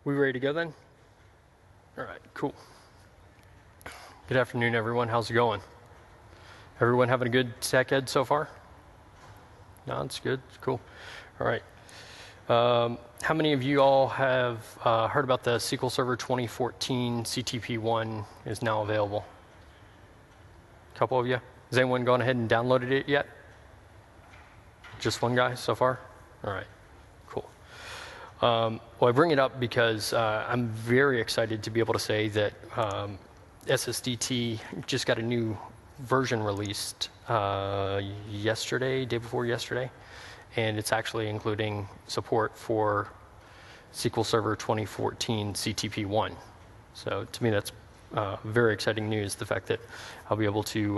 We ready to go then? All right, cool. Good afternoon, everyone. How's it going? Everyone having a good TechEd so far? No, it's good. It's cool. All right. How many of you all have heard about the SQL Server 2014 CTP1 is now available? A couple of you? Has anyone gone ahead and downloaded it yet? Just one guy so far? All right, cool. Well, I bring it up because I'm very excited to be able to say that SSDT just got a new version released yesterday, day before yesterday, and it's actually including support for SQL Server 2014 CTP1. So to me, that's very exciting news, the fact that I'll be able to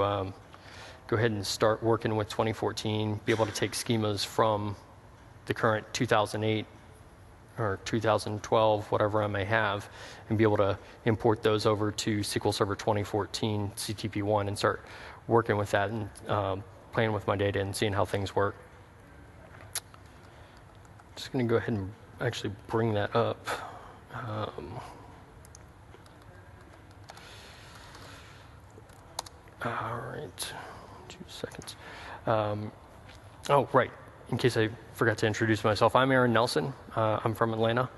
go ahead and start working with 2014, be able to take schemas from the current 2008 or 2012, whatever I may have, and be able to import those over to SQL Server 2014 CTP1 and start working with that and playing with my data and seeing how things work. Just going to go ahead and actually bring that up. All right, 2 seconds. Oh, right. In case I forgot to introduce myself, I'm Aaron Nelson. I'm from Atlanta.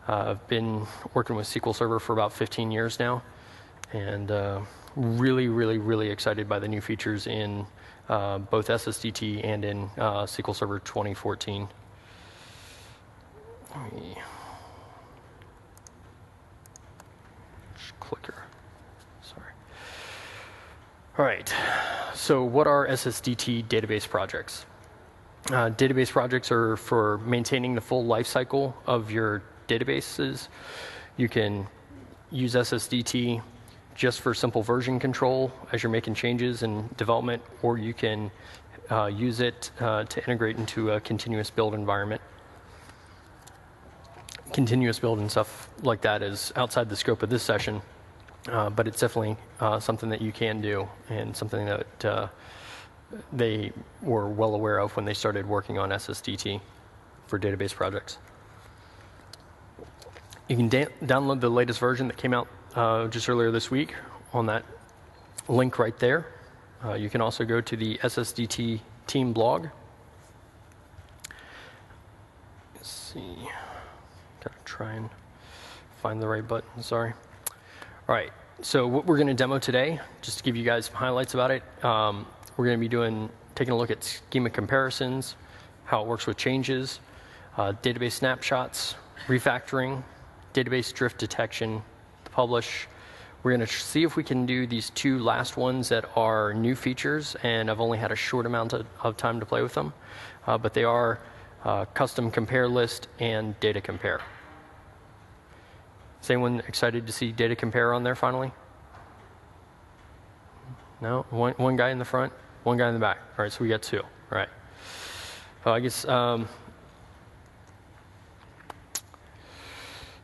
I've been working with SQL Server for about 15 years now, and really excited by the new features in both SSDT and in SQL Server 2014. Clicker. Sorry. All right. So what are SSDT database projects? Database projects are for maintaining the full life cycle of your databases. You can use SSDT just for simple version control as you're making changes in development, or you can use it to integrate into a continuous build environment. Continuous build and stuff like that is outside the scope of this session, but it's definitely something that you can do and something that they were well aware of when they started working on SSDT for database projects. You can download the latest version that came out just earlier this week on that link right there. You can also go to the SSDT team blog. Let's see. Gotta try and find the right button, sorry. All right, so what we're gonna demo today, just to give you guys some highlights about it, we're going to be taking a look at schema comparisons, how it works with changes, database snapshots, refactoring, database drift detection, the publish. We're going to see if we can do these two last ones that are new features, and I've only had a short amount of time to play with them, but they are custom compare list and data compare. Is anyone excited to see data compare on there finally? No? One guy in the front? One guy in the back. All right, so we got two. All right. Well, I guess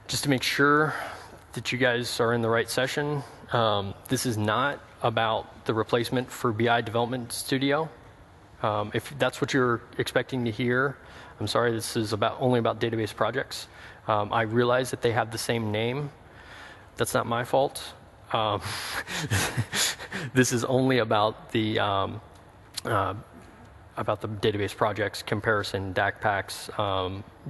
just to make sure that you guys are in the right session, this is not about the replacement for BI Development Studio. If that's what you're expecting to hear, I'm sorry, this is only about database projects. I realize that they have the same name. That's not my fault. This is only about the database projects, comparison, DAC packs,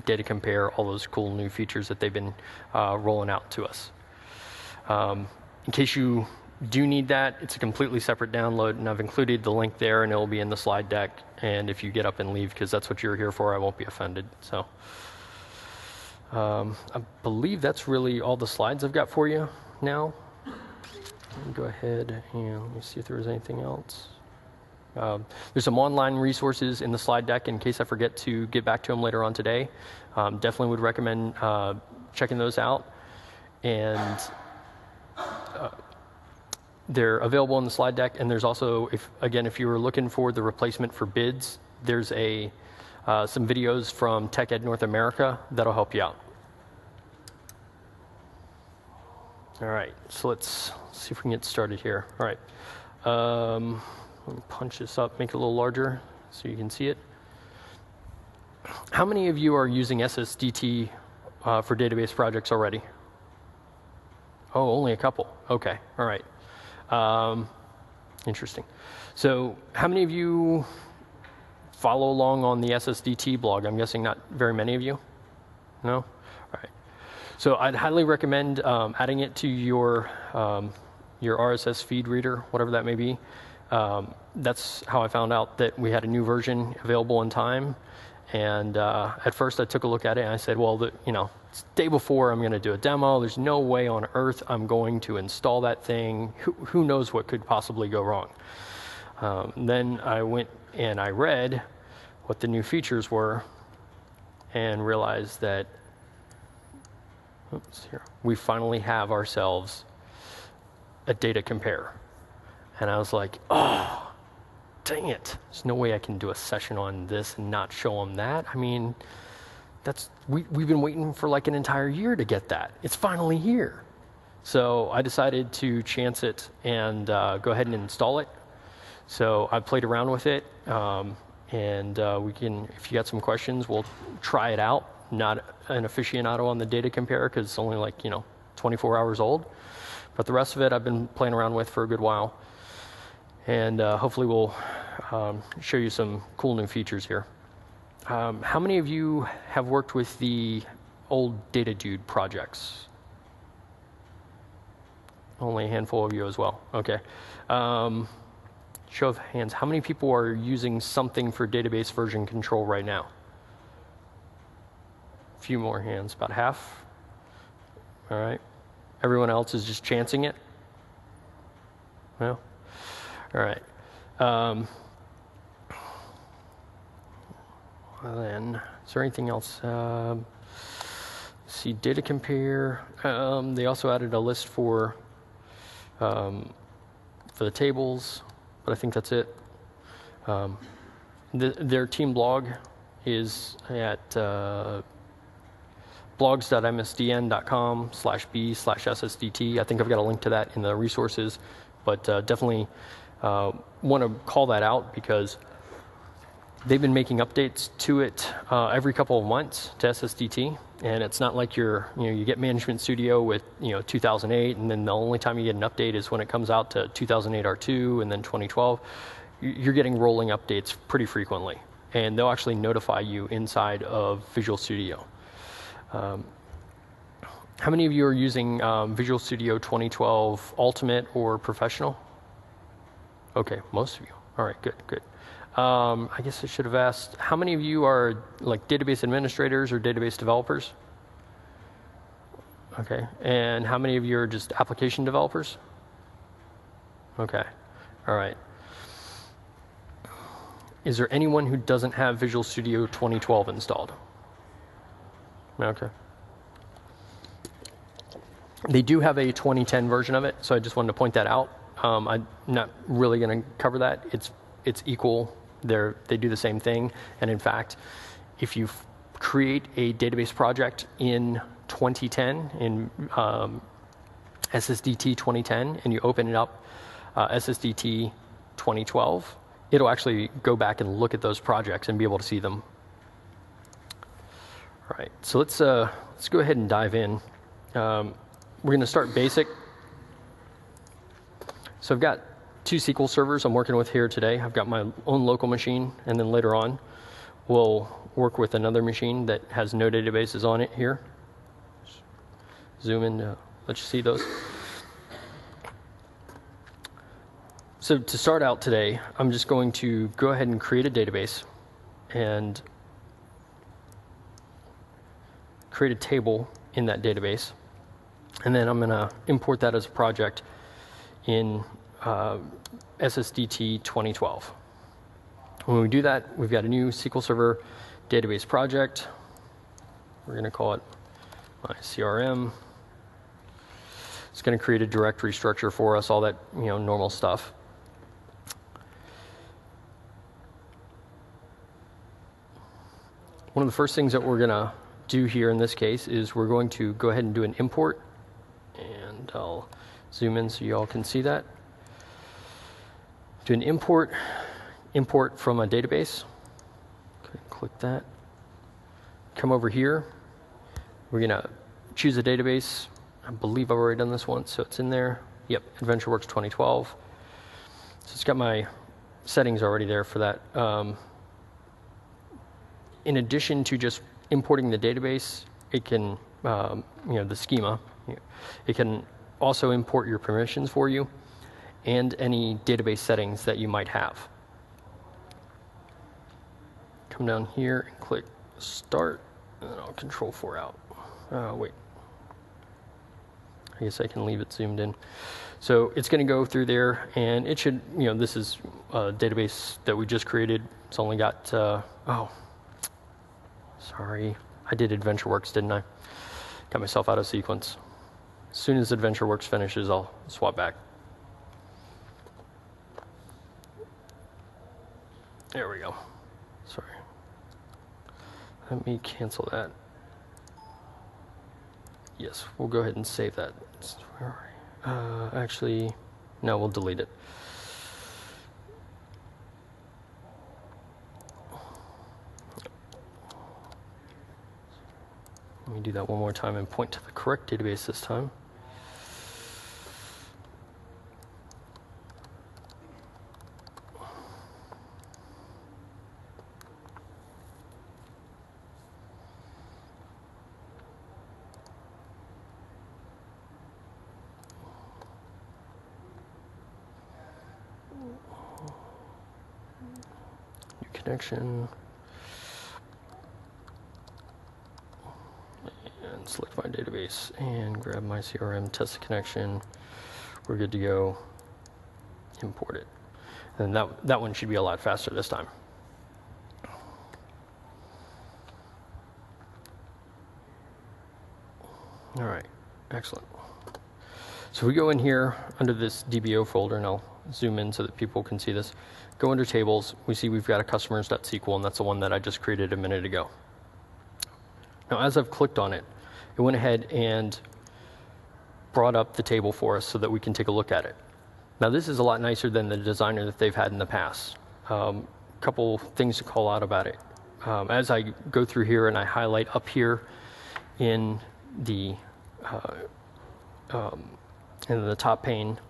data compare, all those cool new features that they've been rolling out to us. In case you do need that, it's a completely separate download, and I've included the link there, and it'll be in the slide deck. And if you get up and leave, because that's what you're here for, I won't be offended. So I believe that's really all the slides I've got for you now. Let me go ahead and let me see if there was anything else. There's some online resources in the slide deck in case I forget to get back to them later on today. Definitely would recommend checking those out. And they're available in the slide deck. And there's also, if you were looking for the replacement for bids, there's some videos from TechEd North America that'll help you out. All right, so let's see if we can get started here. All right, let me punch this up, make it a little larger so you can see it. How many of you are using SSDT for database projects already? Oh, only a couple. Okay, all right. Interesting. So how many of you follow along on the SSDT blog? I'm guessing not very many of you? No? All right. So I'd highly recommend adding it to your RSS feed reader, whatever that may be. That's how I found out that we had a new version available in time. And at first I took a look at it and I said, well, it's the day before I'm going to do a demo. There's no way on earth I'm going to install that thing. Who knows what could possibly go wrong? Then I went and I read what the new features were and realized that we finally have ourselves a data compare. And I was like, oh, dang it. There's no way I can do a session on this and not show them that. I mean, we've been waiting for like an entire year to get that. It's finally here. So I decided to chance it and go ahead and install it. So I played around with it. And we can, if you got some questions, we'll try it out. Not an aficionado on the data compare because it's only like, 24 hours old. But the rest of it I've been playing around with for a good while. And hopefully we'll show you some cool new features here. How many of you have worked with the old Data Dude projects? Only a handful of you as well. Okay. Show of hands. How many people are using something for database version control right now? A few more hands, about half. All right. Everyone else is just chancing it? No? All right. Then, is there anything else? See, data compare. They also added a list for the tables, but I think that's it. Their team blog is at blogs.msdn.com/b/SSDT. I think I've got a link to that in the resources, but definitely want to call that out because they've been making updates to it every couple of months to SSDT, and it's not like you get Management Studio with 2008, and then the only time you get an update is when it comes out to 2008 R2 and then 2012. You're getting rolling updates pretty frequently, and they'll actually notify you inside of Visual Studio. How many of you are using Visual Studio 2012 Ultimate or Professional? Okay, most of you. All right, good. I guess I should have asked, how many of you are like database administrators or database developers? Okay, and how many of you are just application developers? Okay, all right. Is there anyone who doesn't have Visual Studio 2012 installed? Okay. They do have a 2010 version of it, so I just wanted to point that out. I'm not really going to cover that. It's equal. They do the same thing. And in fact, if you create a database project in 2010, in SSDT 2010, and you open it up SSDT 2012, it'll actually go back and look at those projects and be able to see them. All right, so let's go ahead and dive in. We're going to start basic. So I've got 2 SQL servers I'm working with here today. I've got my own local machine, and then later on, we'll work with another machine that has no databases on it here. Zoom in to let you see those. So to start out today, I'm just going to go ahead and create a database and create a table in that database. And then I'm going to import that as a project in SSDT 2012. When we do that, we've got a new SQL Server database project. We're going to call it my CRM. It's going to create a directory structure for us, all that normal stuff. One of the first things that we're going to do here in this case is we're going to go ahead and do an import. And I'll zoom in so you all can see that. Do an import from a database. Okay, click that. Come over here. We're going to choose a database. I believe I've already done this once, so it's in there. Yep, AdventureWorks 2012. So it's got my settings already there for that. In addition to just importing the database, it can, the schema, it can also import your permissions for you and any database settings that you might have. Come down here and click Start, and then I'll Control 4 out. Wait. I guess I can leave it zoomed in. So it's going to go through there, and it should, this is a database that we just created. It's only got, sorry. I did AdventureWorks, didn't I? Got myself out of sequence. As soon as AdventureWorks finishes, I'll swap back. There we go. Sorry. Let me cancel that. Yes, we'll go ahead and save that. Actually, no, we'll delete it. Let me do that one more time and point to the correct database this time. New connection. And select my database and grab my CRM, test the connection. We're good to go. Import it. And that one should be a lot faster this time. All right, excellent. So we go in here under this DBO folder, and I'll zoom in so that people can see this. Go under tables, we see we've got a customers.sql, and that's the one that I just created a minute ago. Now, as I've clicked on it, it went ahead and brought up the table for us so that we can take a look at it. Now, this is a lot nicer than the designer that they've had in the past. Couple things to call out about it. As I go through here and I highlight up here in the top pane,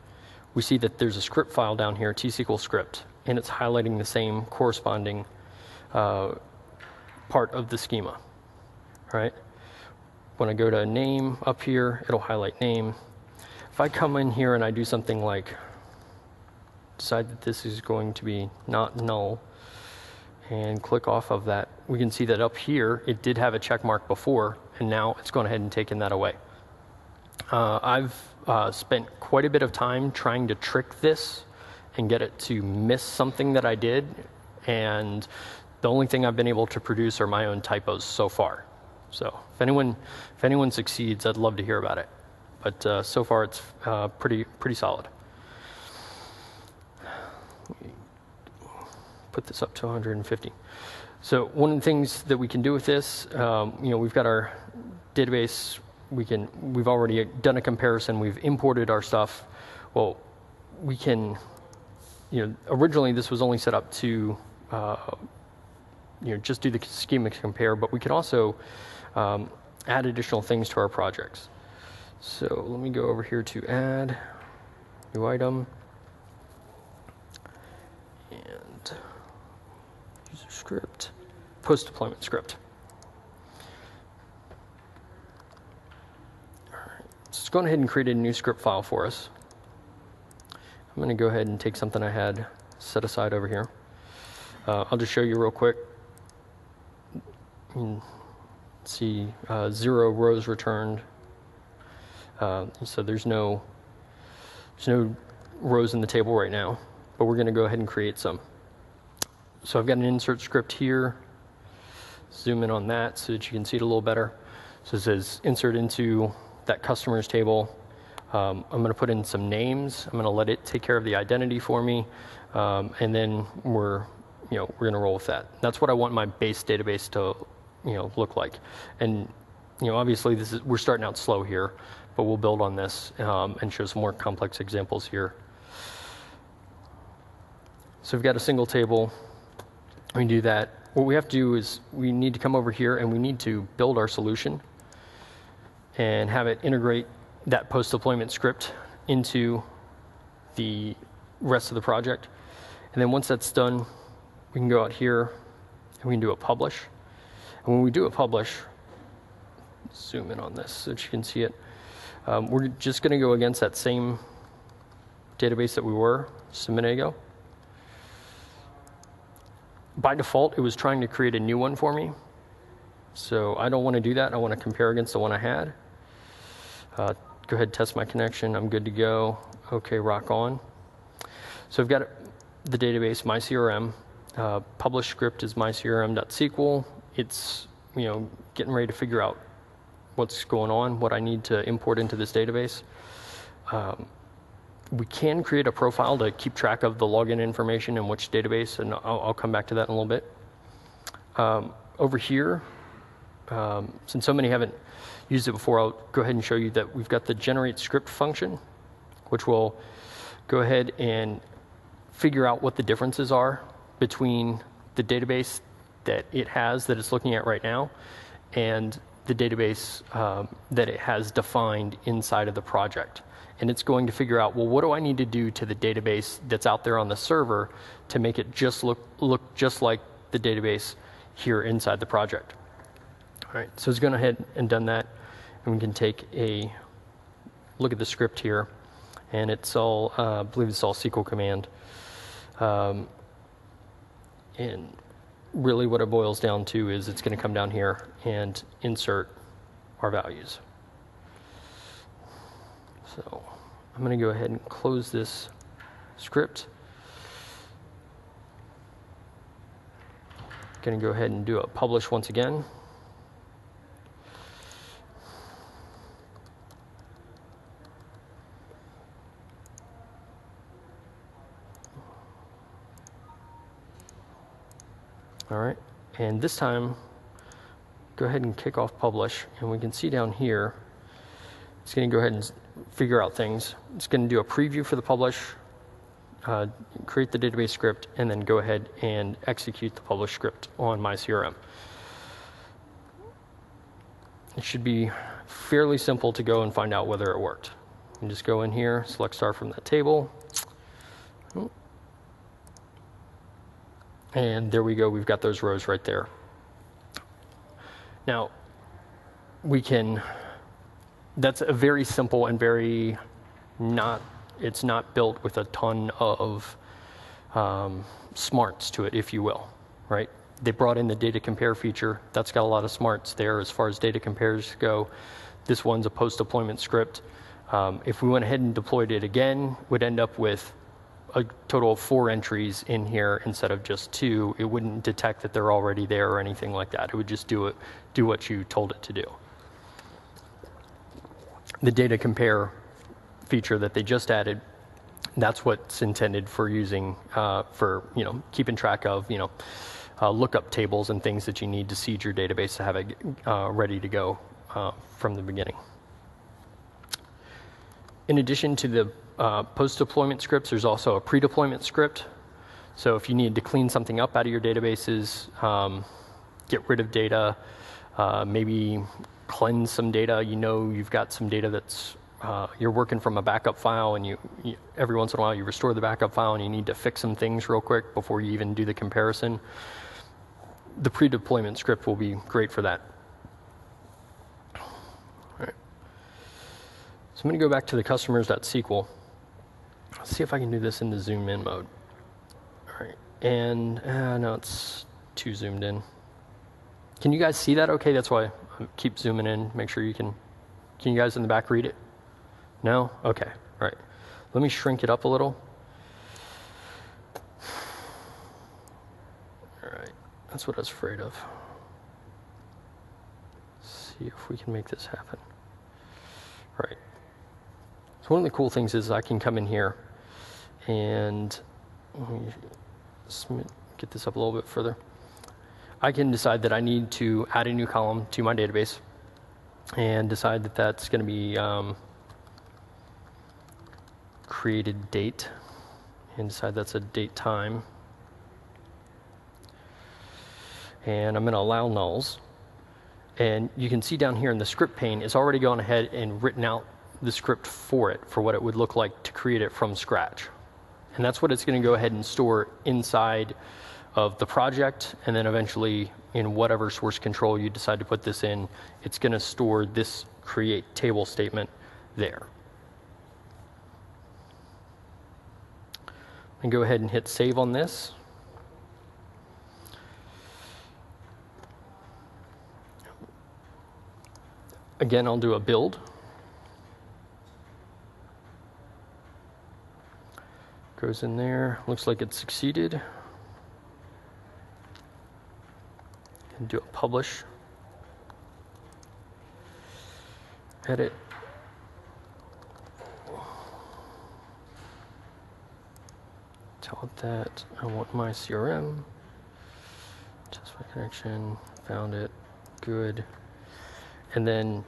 we see that there's a script file down here, T-SQL script, and it's highlighting the same corresponding part of the schema, right? When I go to name up here, it'll highlight name. If I come in here and I do something like decide that this is going to be not null and click off of that, we can see that up here, it did have a check mark before, and now it's gone ahead and taken that away. I've spent quite a bit of time trying to trick this and get it to miss something that I did, and the only thing I've been able to produce are my own typos so far. So if anyone succeeds, I'd love to hear about it. But so far, it's pretty solid. Put this up to 150. So one of the things that we can do with this, we've got our database. We've already done a comparison. We've imported our stuff. Well, we can, originally this was only set up to, just do the schema compare, but we can also add additional things to our projects. So let me go over here to add, new item, and user script, post-deployment script. All right, so it's going ahead and create a new script file for us. I'm going to go ahead and take something I had set aside over here. I'll just show you real quick. See 0 rows returned. So there's no rows in the table right now, but we're going to go ahead and create some. So I've got an insert script here. Zoom in on that so that you can see it a little better. So it says insert into that customers table. I'm going to put in some names. I'm going to let it take care of the identity for me, and then we're going to roll with that. That's what I want my base database to look like. And obviously we're starting out slow here, but we'll build on this and show some more complex examples here. So we've got a single table. We can do that. What we have to do is we need to come over here and we need to build our solution. and have it integrate that post-deployment script into the rest of the project. And then once that's done, we can go out here and we can do a publish. And when we do a publish, zoom in on this so that you can see it. We're just going to go against that same database that we were just a minute ago. By default, it was trying to create a new one for me. So I don't want to do that. I want to compare against the one I had. Go ahead, test my connection. I'm good to go. Okay, rock on. So I've got the database, myCRM. Publish script is mycrm.sql. It's getting ready to figure out what's going on, what I need to import into this database. We can create a profile to keep track of the login information in which database, and I'll come back to that in a little bit. Over here, since so many haven't used it before, I'll go ahead and show you that we've got the generate script function, which will go ahead and figure out what the differences are between the database that it has, that it's looking at right now, and the database that it has defined inside of the project. And it's going to figure out, well, what do I need to do to the database that's out there on the server to make it just look just like the database here inside the project. All right, so it's gone ahead and done that, and we can take a look at the script here, and it's all, I believe it's all SQL command. And really what it boils down to is it's going to come down here and insert our values. So I'm going to go ahead and close this script. Going to go ahead and do a publish once again. All right, and this time, go ahead and kick off publish, and we can see down here, it's going to go ahead and figure out things. It's going to do a preview for the publish, create the database script, and then go ahead and execute the publish script on myCRM. It should be fairly simple to go and find out whether it worked. You can just go in here, select star from that table. And there we go, we've got those rows right there. Now, that's a very simple and very it's not built with a ton of smarts to it, if you will, right? They brought in the data compare feature. That's got a lot of smarts there as far as data compares go. This one's a post-deployment script. If we went ahead and deployed it again, we'd end up with a total of 4 entries in here instead of just 2. It wouldn't detect that they're already there or anything like that. It would just do what you told it to do. The data compare feature that they just added, that's what's intended for using for keeping track of lookup tables and things that you need to seed your database to have it ready to go from the beginning. In addition to the post-deployment scripts, there's also a pre-deployment script. So if you need to clean something up out of your databases, get rid of data, maybe cleanse some data, you've got some data that's, you're working from a backup file, and you every once in a while you restore the backup file and you need to fix some things real quick before you even do the comparison. The pre-deployment script will be great for that. All right. So I'm going to go back to the customers.sql. Let's see if I can do this in the zoom in mode. All right, and no, it's too zoomed in. Can you guys see that okay? That's why I keep zooming in, make sure you can you guys in the back read it? No? Okay, all right. Let me shrink it up a little. All right, that's what I was afraid of. Let's see if we can make this happen. All right. So one of the cool things is I can come in here and let me get this up a little bit further. I can decide that I need to add a new column to my database and decide that that's going to be created date, and decide that's a date time. And I'm going to allow nulls. And you can see down here in the script pane, it's already gone ahead and written out the script for it, for what it would look like to create it from scratch. And that's what it's going to go ahead and store inside of the project, and then eventually in whatever source control you decide to put this in, it's going to store this create table statement there. And go ahead and hit save on this. Again, I'll do a build. Goes in there, looks like it succeeded. And do a publish. Edit. Tell it that I want my CRM. Test my connection, found it, good. And then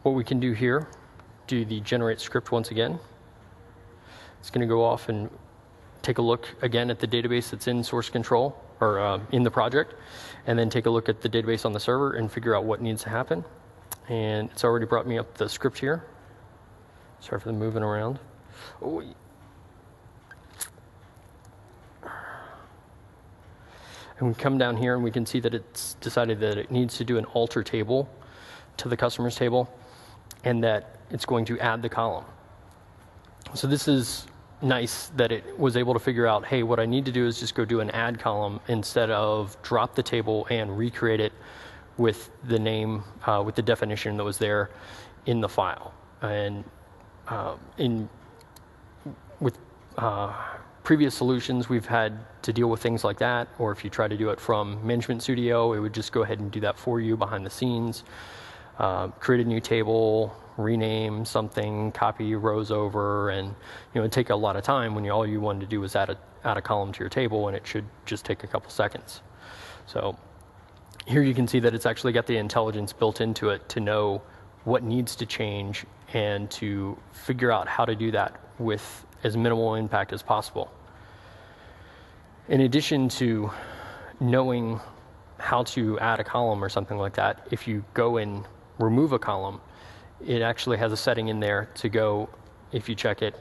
what we can do here, do the generate script once again. It's going to go off and take a look again at the database that's in source control, or in the project, and then take a look at the database on the server and figure out what needs to happen. And it's already brought me up the script here. Sorry for the moving around. Oh. And we come down here and we can see that it's decided that it needs to do an alter table to the customers table, and that it's going to add the column. So this is nice that it was able to figure out, hey, what I need to do is just go do an add column instead of drop the table and recreate it with the name, with the definition that was there in the file. And with previous solutions, we've had to deal with things like that, or if you try to do it from Management Studio, it would just go ahead and do that for you behind the scenes. Create a new table, rename something, copy rows over, and it'd take a lot of time when all you wanted to do was add a column to your table, and it should just take a couple seconds. So here you can see that it's actually got the intelligence built into it to know what needs to change and to figure out how to do that with as minimal impact as possible. In addition to knowing how to add a column or something like that, if you go and remove a column, it actually has a setting in there to go, if you check it,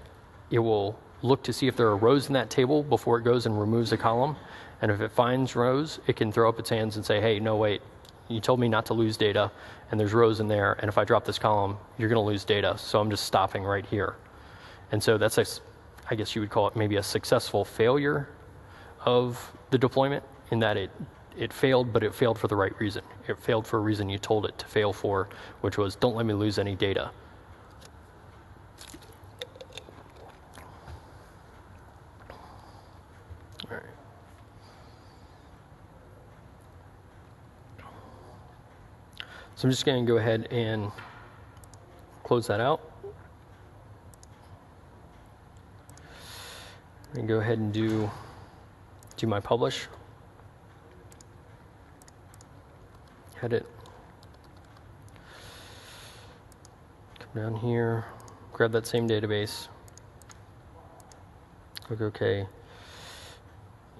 it will look to see if there are rows in that table before it goes and removes a column. And if it finds rows, it can throw up its hands and say, hey, no, wait, you told me not to lose data, and there's rows in there, and if I drop this column, you're going to lose data, so I'm just stopping right here. And so that's, I guess you would call it maybe a successful failure of the deployment, in that it failed, but it failed for the right reason. It failed for a reason you told it to fail for, which was don't let me lose any data. All right. So I'm just going to go ahead and close that out. And go ahead and do my publish. Edit. Come down here, grab that same database, click OK,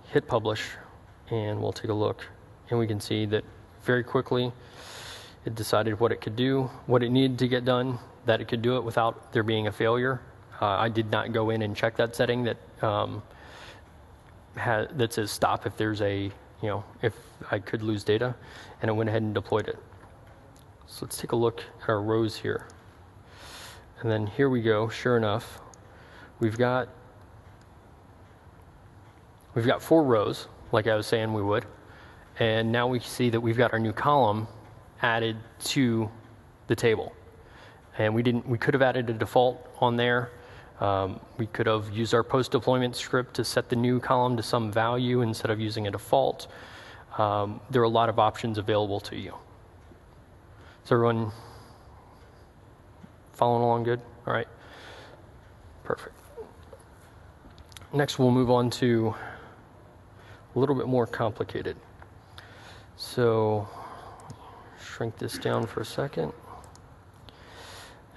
hit publish, and we'll take a look. And we can see that very quickly it decided what it could do, what it needed to get done, that it could do it without there being a failure. I did not go in and check that setting that that says stop if there's a, if I could lose data, and it went ahead and deployed it. So let's take a look at our rows here. And then here we go, sure enough, we've got 4 rows, like I was saying we would, and now we see that we've got our new column added to the table. And we could have added a default on there. We could have used our post-deployment script to set the new column to some value instead of using a default. There are a lot of options available to you. Is everyone following along good? All right, perfect. Next, we'll move on to a little bit more complicated. So shrink this down for a second.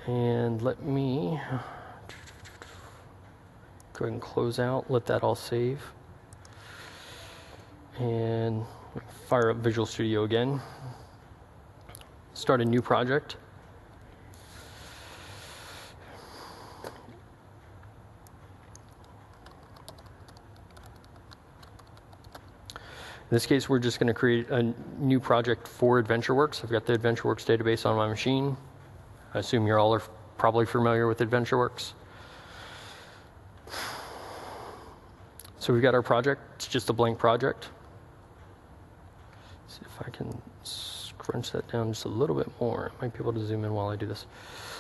And let me go ahead and close out, let that all save. And fire up Visual Studio again. start a new project. In this case, we're just going to create a new project for AdventureWorks. I've got the AdventureWorks database on my machine. I assume you're all are probably familiar with AdventureWorks. So we've got our project. It's just a blank project. Let's see if I can scrunch that down just a little bit more. I might be able to zoom in while I do this.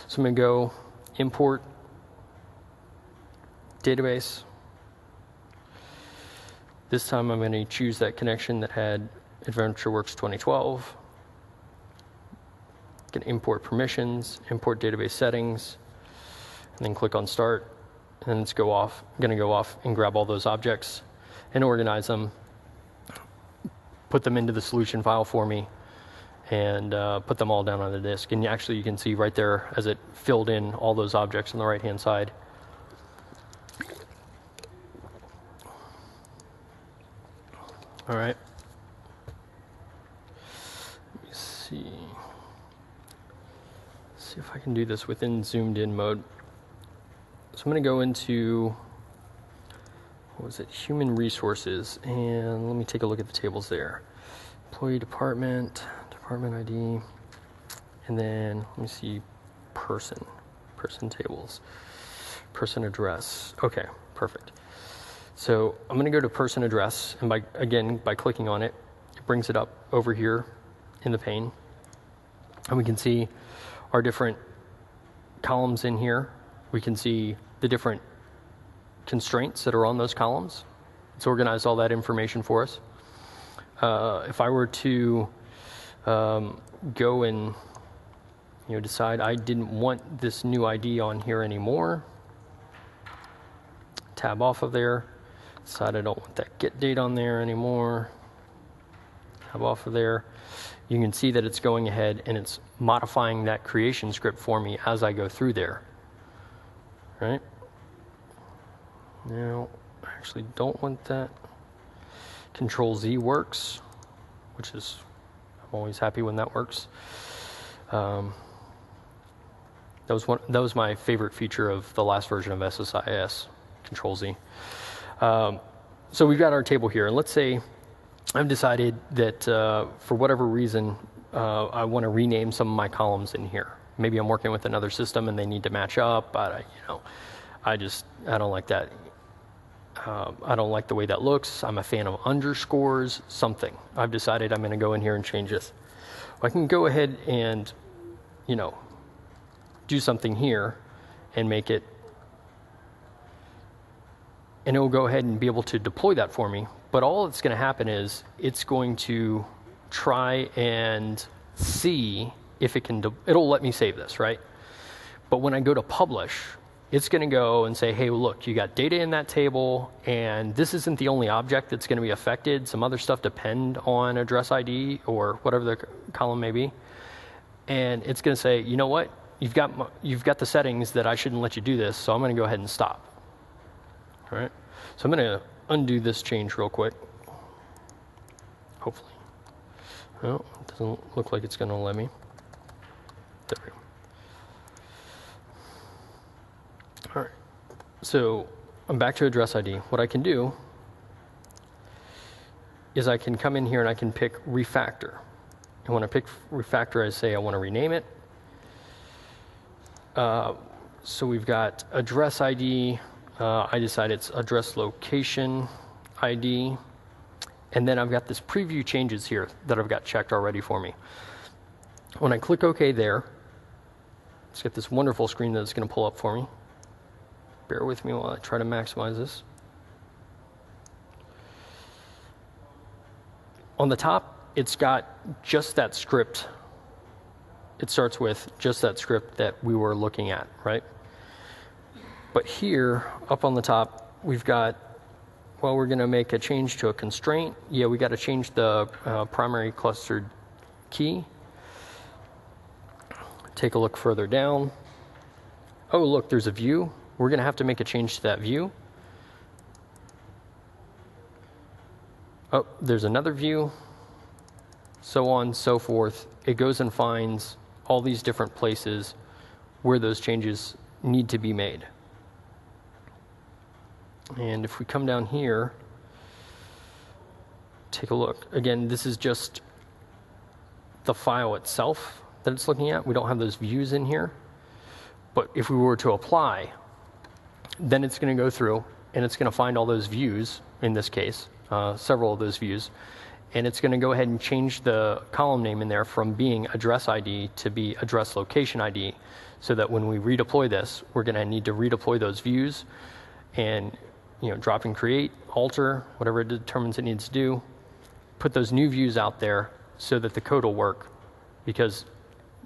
So I'm going to go import database. This time I'm going to choose that connection that had AdventureWorks 2012. Can import permissions, import database settings, and then click on start. And then it's going to go off and grab all those objects and organize them, put them into the solution file for me, and put them all down on the disk. And actually you can see right there as it filled in all those objects on the right-hand side. All right. Let me see. Let's see if I can do this within zoomed in mode. So I'm going to go into, what was it, human resources, and let me take a look at the tables there. Employee department, department ID, and then let me see person tables, person address. Okay, perfect. So I'm going to go to person address, and by clicking on it, it brings it up over here in the pane. And we can see our different columns in here. We can see the different constraints that are on those columns. It's organized all that information for us. If I were to go and decide I didn't want this new ID on here anymore, tab off of there. Decide I don't want that get date on there anymore. Tab off of there. You can see that it's going ahead and it's modifying that creation script for me as I go through there. Right? Now, I actually don't want that. Control Z works, which is, I'm always happy when that works. That was my favorite feature of the last version of SSIS, Control Z. So we've got our table here, and let's say I've decided that for whatever reason I want to rename some of my columns in here. Maybe I'm working with another system and they need to match up, but I don't like that. I don't like the way that looks. I'm a fan of underscores, something. I've decided I'm going to go in here and change this. I can go ahead and do something here and make it, and it will go ahead and be able to deploy that for me. But all that's going to happen is it's going to try and see if it can, it'll let me save this, right? But when I go to publish, it's going to go and say, hey, look, you got data in that table, and this isn't the only object that's going to be affected. Some other stuff depend on address ID or whatever the column may be. And it's going to say, you know what? You've got the settings that I shouldn't let you do this, so I'm going to go ahead and stop. All right, so I'm going to undo this change real quick, hopefully. Well, it doesn't look like it's going to let me. There we go. All right, so I'm back to address ID. What I can do is I can come in here and I can pick refactor. And when I pick refactor, I say I want to rename it. So we've got address ID. I decide it's address location ID. And then I've got this preview changes here that I've got checked already for me. When I click OK there, let's get this wonderful screen that's going to pull up for me. Bear with me while I try to maximize this. On the top, it's got just that script. It starts with just that script that we were looking at, right? But here, up on the top, we've got, well, we're going to make a change to a constraint. Yeah, we got to change the primary clustered key. Take a look further down. Oh, look, there's a view. We're going to have to make a change to that view. Oh, there's another view. so on and so forth. It goes and finds all these different places where those changes need to be made. And if we come down here, take a look. Again, this is just the file itself that it's looking at. We don't have those views in here. But if we were to apply, then it's going to go through and it's going to find all those views, in this case, several of those views, and it's going to go ahead and change the column name in there from being address ID to be address location ID, so that when we redeploy this, we're going to need to redeploy those views and drop and create, alter, whatever it determines it needs to do, put those new views out there so that the code will work. Because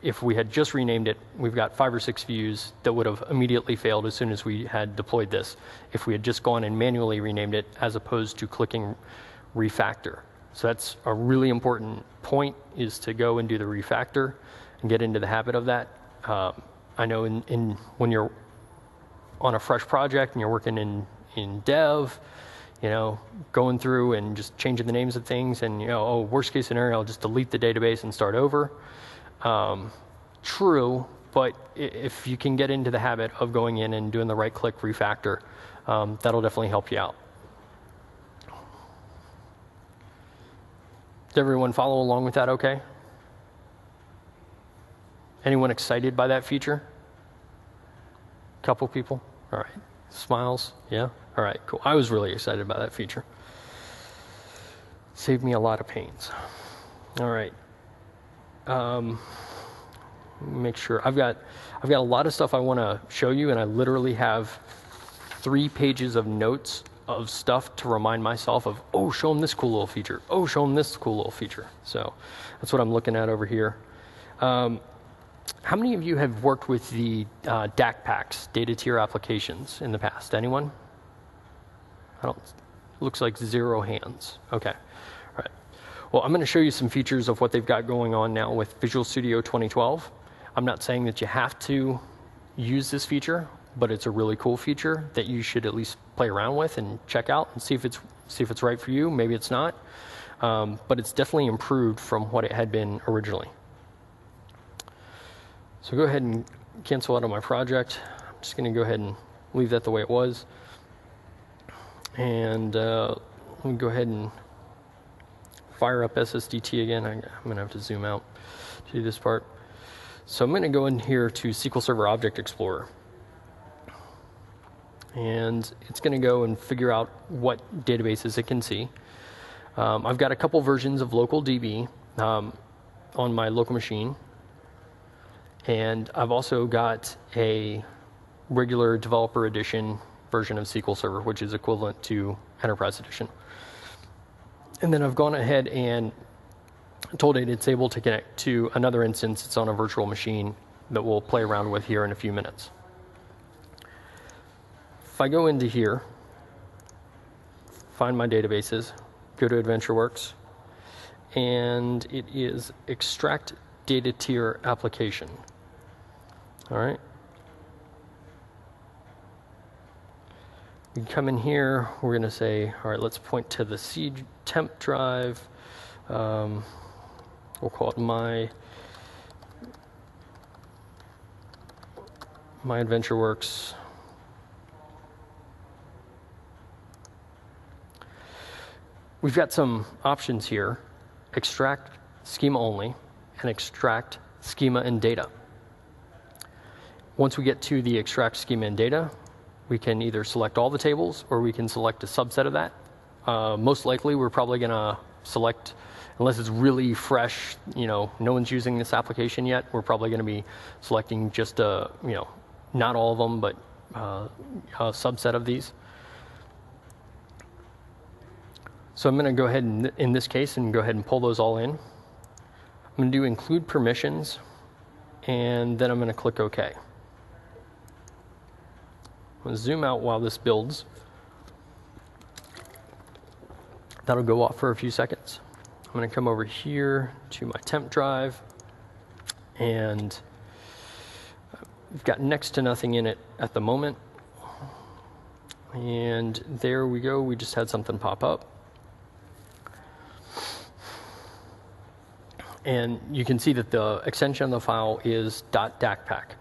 if we had just renamed it, we've got 5 or 6 views that would have immediately failed as soon as we had deployed this, if we had just gone and manually renamed it as opposed to clicking refactor. So that's a really important point, is to go and do the refactor and get into the habit of that. I know when you're on a fresh project and you're working in dev, going through and just changing the names of things, and worst case scenario, I'll just delete the database and start over. True, but if you can get into the habit of going in and doing the right click refactor, that'll definitely help you out. Does everyone follow along with that okay? Anyone excited by that feature? Couple people? All right. Smiles? Yeah? All right, cool. I was really excited about that feature. Saved me a lot of pains. All right. Make sure. I've got a lot of stuff I want to show you, and I literally have 3 pages of notes of stuff to remind myself of, oh, show them this cool little feature. Oh, show them this cool little feature. So that's what I'm looking at over here. How many of you have worked with the DAC packs, data tier applications, in the past? Anyone? Looks like 0 hands. Okay. All right. Well, I'm going to show you some features of what they've got going on now with Visual Studio 2012. I'm not saying that you have to use this feature, but it's a really cool feature that you should at least play around with and check out and see if it's right for you. Maybe it's not, but it's definitely improved from what it had been originally. So go ahead and cancel out of my project. I'm just going to go ahead and leave that the way it was. And let me go ahead and fire up SSDT again. I'm going to have to zoom out to do this part. So I'm going to go in here to SQL Server Object Explorer. And it's going to go and figure out what databases it can see. I've got a couple versions of local DB on my local machine. And I've also got a regular developer edition version of SQL Server, which is equivalent to Enterprise Edition. And then I've gone ahead and told it it's able to connect to another instance. It's on a virtual machine that we'll play around with here in a few minutes. If I go into here, find my databases, go to AdventureWorks, and it is extract data tier application. All right. We come in here, we're going to say, all right, let's point to the C temp drive. We'll call it my AdventureWorks. We've got some options here: extract schema only and extract schema and data. Once we get to the extract schema and data, we can either select all the tables or we can select a subset of that. Most likely, we're probably going to select, unless it's really fresh, no one's using this application yet, we're probably going to be selecting just not all of them, but a subset of these. So I'm going to go ahead and, in this case, and go ahead and pull those all in. I'm going to do include permissions, and then I'm going to click OK. I'm going to zoom out while this builds. That'll go off for a few seconds. I'm going to come over here to my temp drive, and we've got next to nothing in it at the moment. And there we go. We just had something pop up. And you can see that the extension of the file is .dacpack.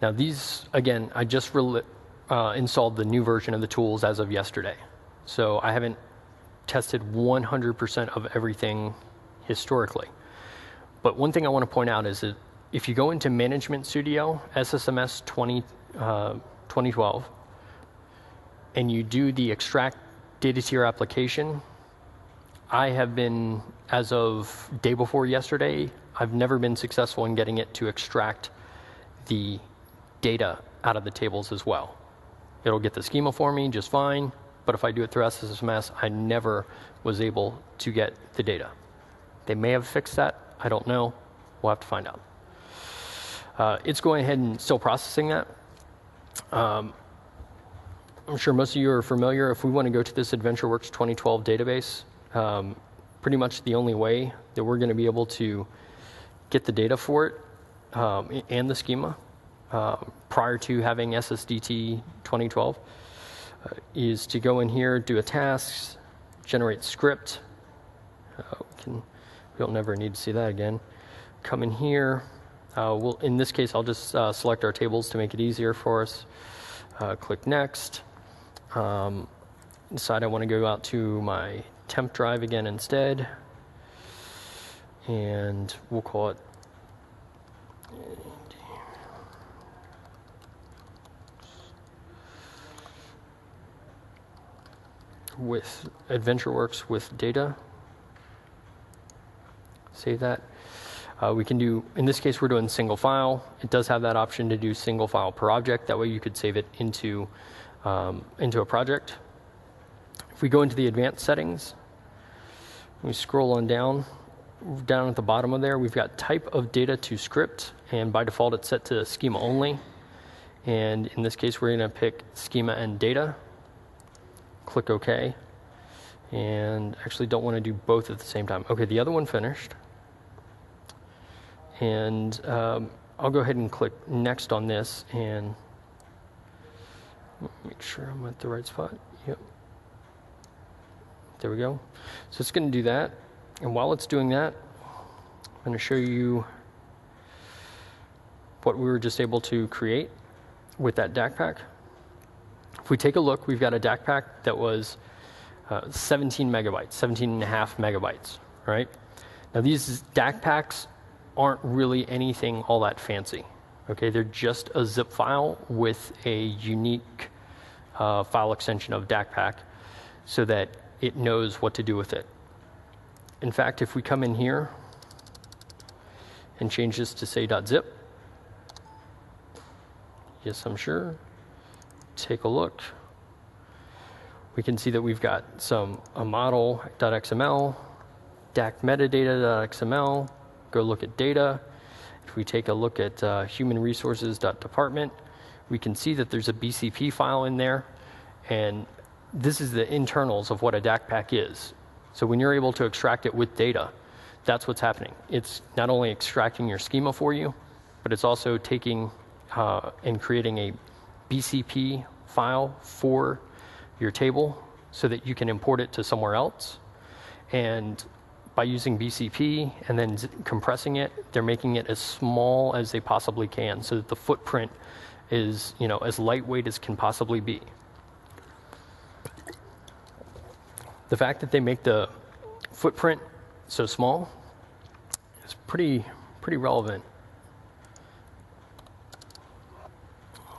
Now these, again, I just installed the new version of the tools as of yesterday. So I haven't tested 100% of everything historically. But one thing I want to point out is that if you go into Management Studio, SSMS 2012, and you do the extract data tier application, I have been, as of day before yesterday, I've never been successful in getting it to extract the data out of the tables as well. It'll get the schema for me just fine, but if I do it through SSMS, I never was able to get the data. They may have fixed that. I don't know. We'll have to find out. It's going ahead and still processing that. I'm sure most of you are familiar. If we want to go to this AdventureWorks 2012 database, pretty much the only way that we're going to be able to get the data for it and the schema prior to having SSDT 2012 is to go in here, do a tasks, generate script. We'll never need to see that again. Come in here. In this case, I'll just select our tables to make it easier for us. Click Next. Decide I want to go out to my temp drive again instead. And we'll call it with AdventureWorks with data. Save that. We can do, in this case, we're doing single file. It does have that option to do single file per object. That way you could save it into a project. If we go into the advanced settings, we scroll on down at the bottom of there, we've got type of data to script, and by default it's set to schema only. And in this case, we're going to pick schema and data. Click OK. And actually don't want to do both at the same time. Okay, the other one finished. And I'll go ahead and click Next on this and make sure I'm at the right spot. Yep. There we go. So it's going to do that. And while it's doing that, I'm going to show you what we were just able to create with that DAC If we take a look, we've got a DAC that was 17 megabytes, 17 and a half megabytes, right? Now these DAC packs aren't really anything all that fancy, okay? They're just a zip file with a unique file extension of DAC so that it knows what to do with it. In fact, if we come in here and change this to say .zip, yes, I'm sure, take a look. We can see that we've got a model.xml, DAC metadata.xml, go look at data. If we take a look at human resources.department, we can see that there's a BCP file in there, and this is the internals of what a DAC is. So when you're able to extract it with data, that's what's happening. It's not only extracting your schema for you, but it's also taking and creating a BCP file for your table so that you can import it to somewhere else. And by using BCP and then compressing it, they're making it as small as they possibly can so that the footprint is, as lightweight as can possibly be. The fact that they make the footprint so small is pretty relevant.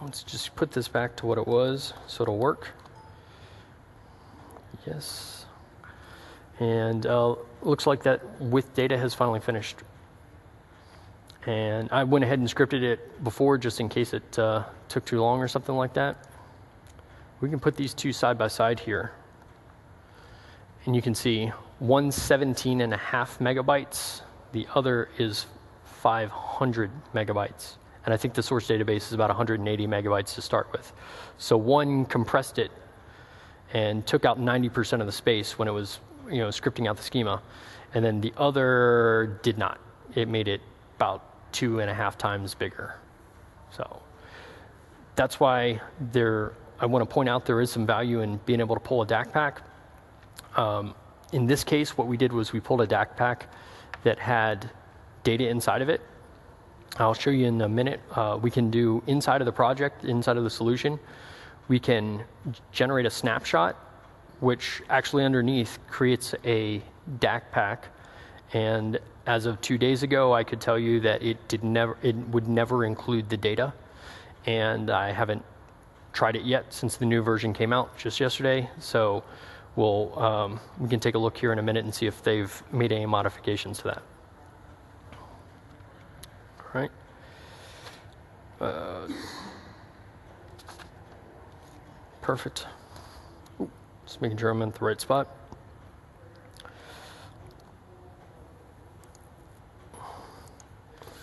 Let's just put this back to what it was so it'll work. Yes. And looks like that with data has finally finished. And I went ahead and scripted it before just in case it took too long or something like that. We can put these two side by side here. And you can see one 17 and a half megabytes, the other is 500 megabytes. And I think the source database is about 180 megabytes to start with. So one compressed it and took out 90% of the space when it was scripting out the schema. And then the other did not. It made it about 2.5 times bigger. So that's why I want to point out there is some value in being able to pull a DAC pack. In this case, what we did was we pulled a DAC pack that had data inside of it. I'll show you in a minute. We can do inside of the project, inside of the solution, we can generate a snapshot, which actually underneath creates a DAC pack. And as of 2 days ago, I could tell you that it would never include the data. And I haven't tried it yet since the new version came out just yesterday. So we can take a look here in a minute and see if they've made any modifications to that. All right. Perfect. Just making sure I'm in the right spot.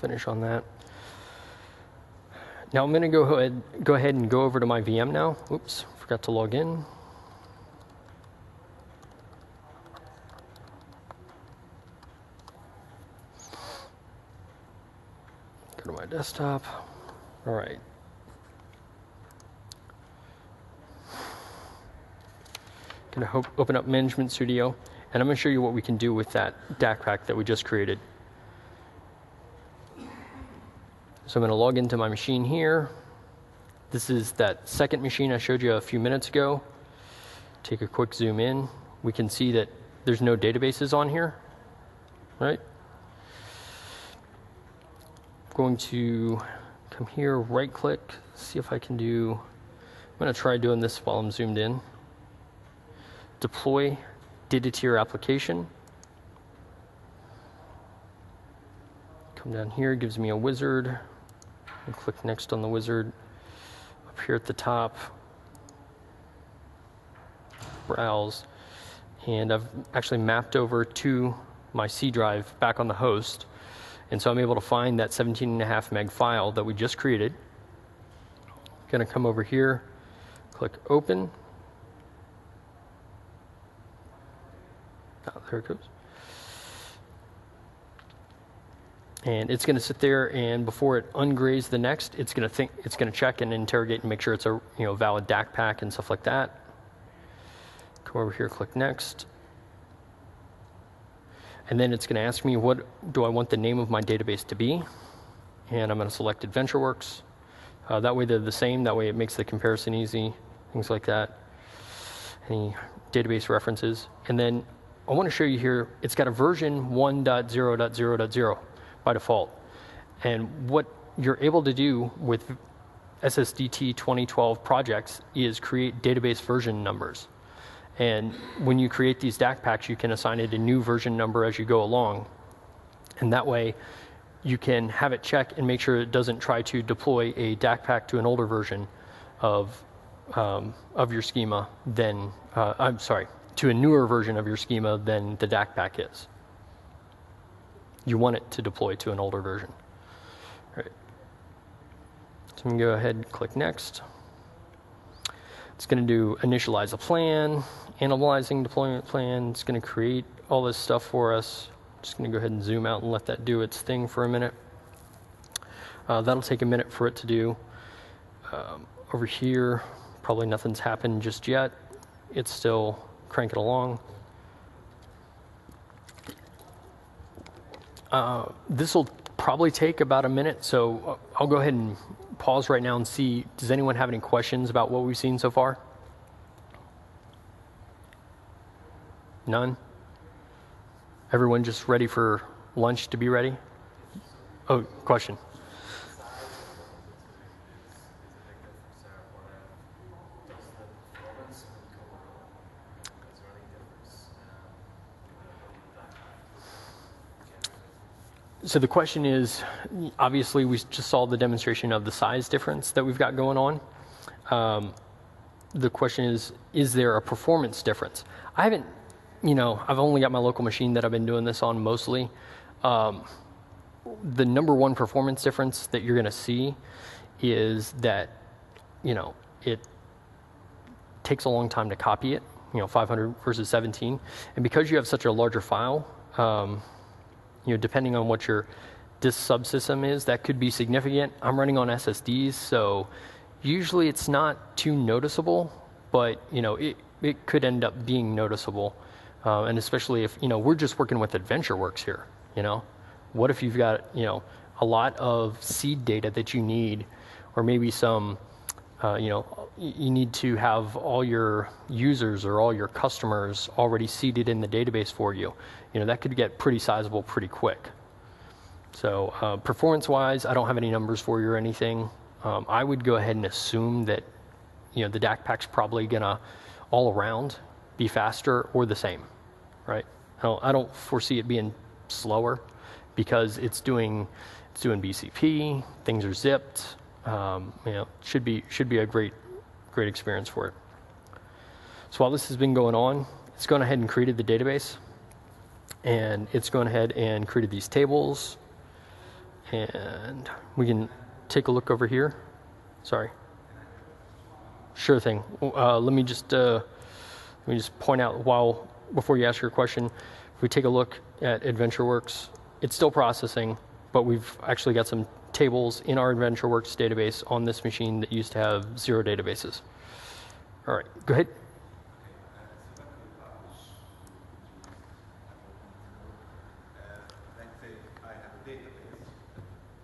Finish on that. Now I'm going to go ahead and go over to my VM now. Oops, forgot to log in. Go to my desktop. All right. Going to open up Management Studio, and I'm going to show you what we can do with that DAC pack that we just created. So I'm going to log into my machine here. This is that second machine I showed you a few minutes ago. Take a quick zoom in. We can see that there's no databases on here, right? I'm going to come here, right click, see if I can do, I'm going to try doing this while I'm zoomed in. Deploy data tier application. Come down here, gives me a wizard. And click next on the wizard. Up here at the top, browse. And I've actually mapped over to my C drive back on the host. And so I'm able to find that 17.5 meg file that we just created. Gonna come over here, click open. Oh, there it goes. And it's going to sit there, and before it ungrays the next, it's going to check and interrogate and make sure it's a valid DAC pack and stuff like that. Come over here, click next, and then it's going to ask me what do I want the name of my database to be, and I'm going to select AdventureWorks. That way they're the same. That way it makes the comparison easy. Things like that. Any database references, and then I want to show you here. It's got a version 1.0.0.0. by default. And what you're able to do with SSDT 2012 projects is create database version numbers. And when you create these DAC packs, you can assign it a new version number as you go along. And that way, you can have it check and make sure it doesn't try to deploy a DAC pack to an older version of your schema than, to a newer version of your schema than the DAC pack is. You want it to deploy to an older version. All right. So I'm going to go ahead and click next. It's going to do initialize a plan, analyzing deployment plan. It's going to create all this stuff for us. Just going to go ahead and zoom out and let that do its thing for a minute. That'll take a minute for it to do. Over here, probably nothing's happened just yet. It's still cranking along. This will probably take about a minute, so I'll go ahead and pause right now and see, does anyone have any questions about what we've seen so far? None? Everyone just ready for lunch to be ready? Oh, question. So the question is, obviously we just saw the demonstration of the size difference that we've got going on. The question is there a performance difference? I haven't, I've only got my local machine that I've been doing this on mostly. The number one performance difference that you're going to see is that, it takes a long time to copy it, 500 versus 17. And because you have such a larger file, depending on what your disk subsystem is, that could be significant. I'm running on SSDs, so usually it's not too noticeable, but it could end up being noticeable. And especially if, we're just working with AdventureWorks here. You know, what if you've got, you know, a lot of seed data that you need, or maybe some, you know, you need to have all your users or all your customers already seeded in the database for you. You know, that could get pretty sizable pretty quick. So performance-wise, I don't have any numbers for you or anything. I would go ahead and assume that, you know, the DAC pack's probably gonna all around be faster or the same, right? I don't foresee it being slower because it's doing BCP, things are zipped. You know, should be a great experience for it. So while this has been going on, it's gone ahead and created the database, and it's gone ahead and created these tables, and we can take a look over here. Sorry. Sure thing. Let me just point out before you ask your question, if we take a look at AdventureWorks, it's still processing, but we've actually got some tables in our AdventureWorks database on this machine that used to have 0 databases. All right, go ahead. Let's say I have a database,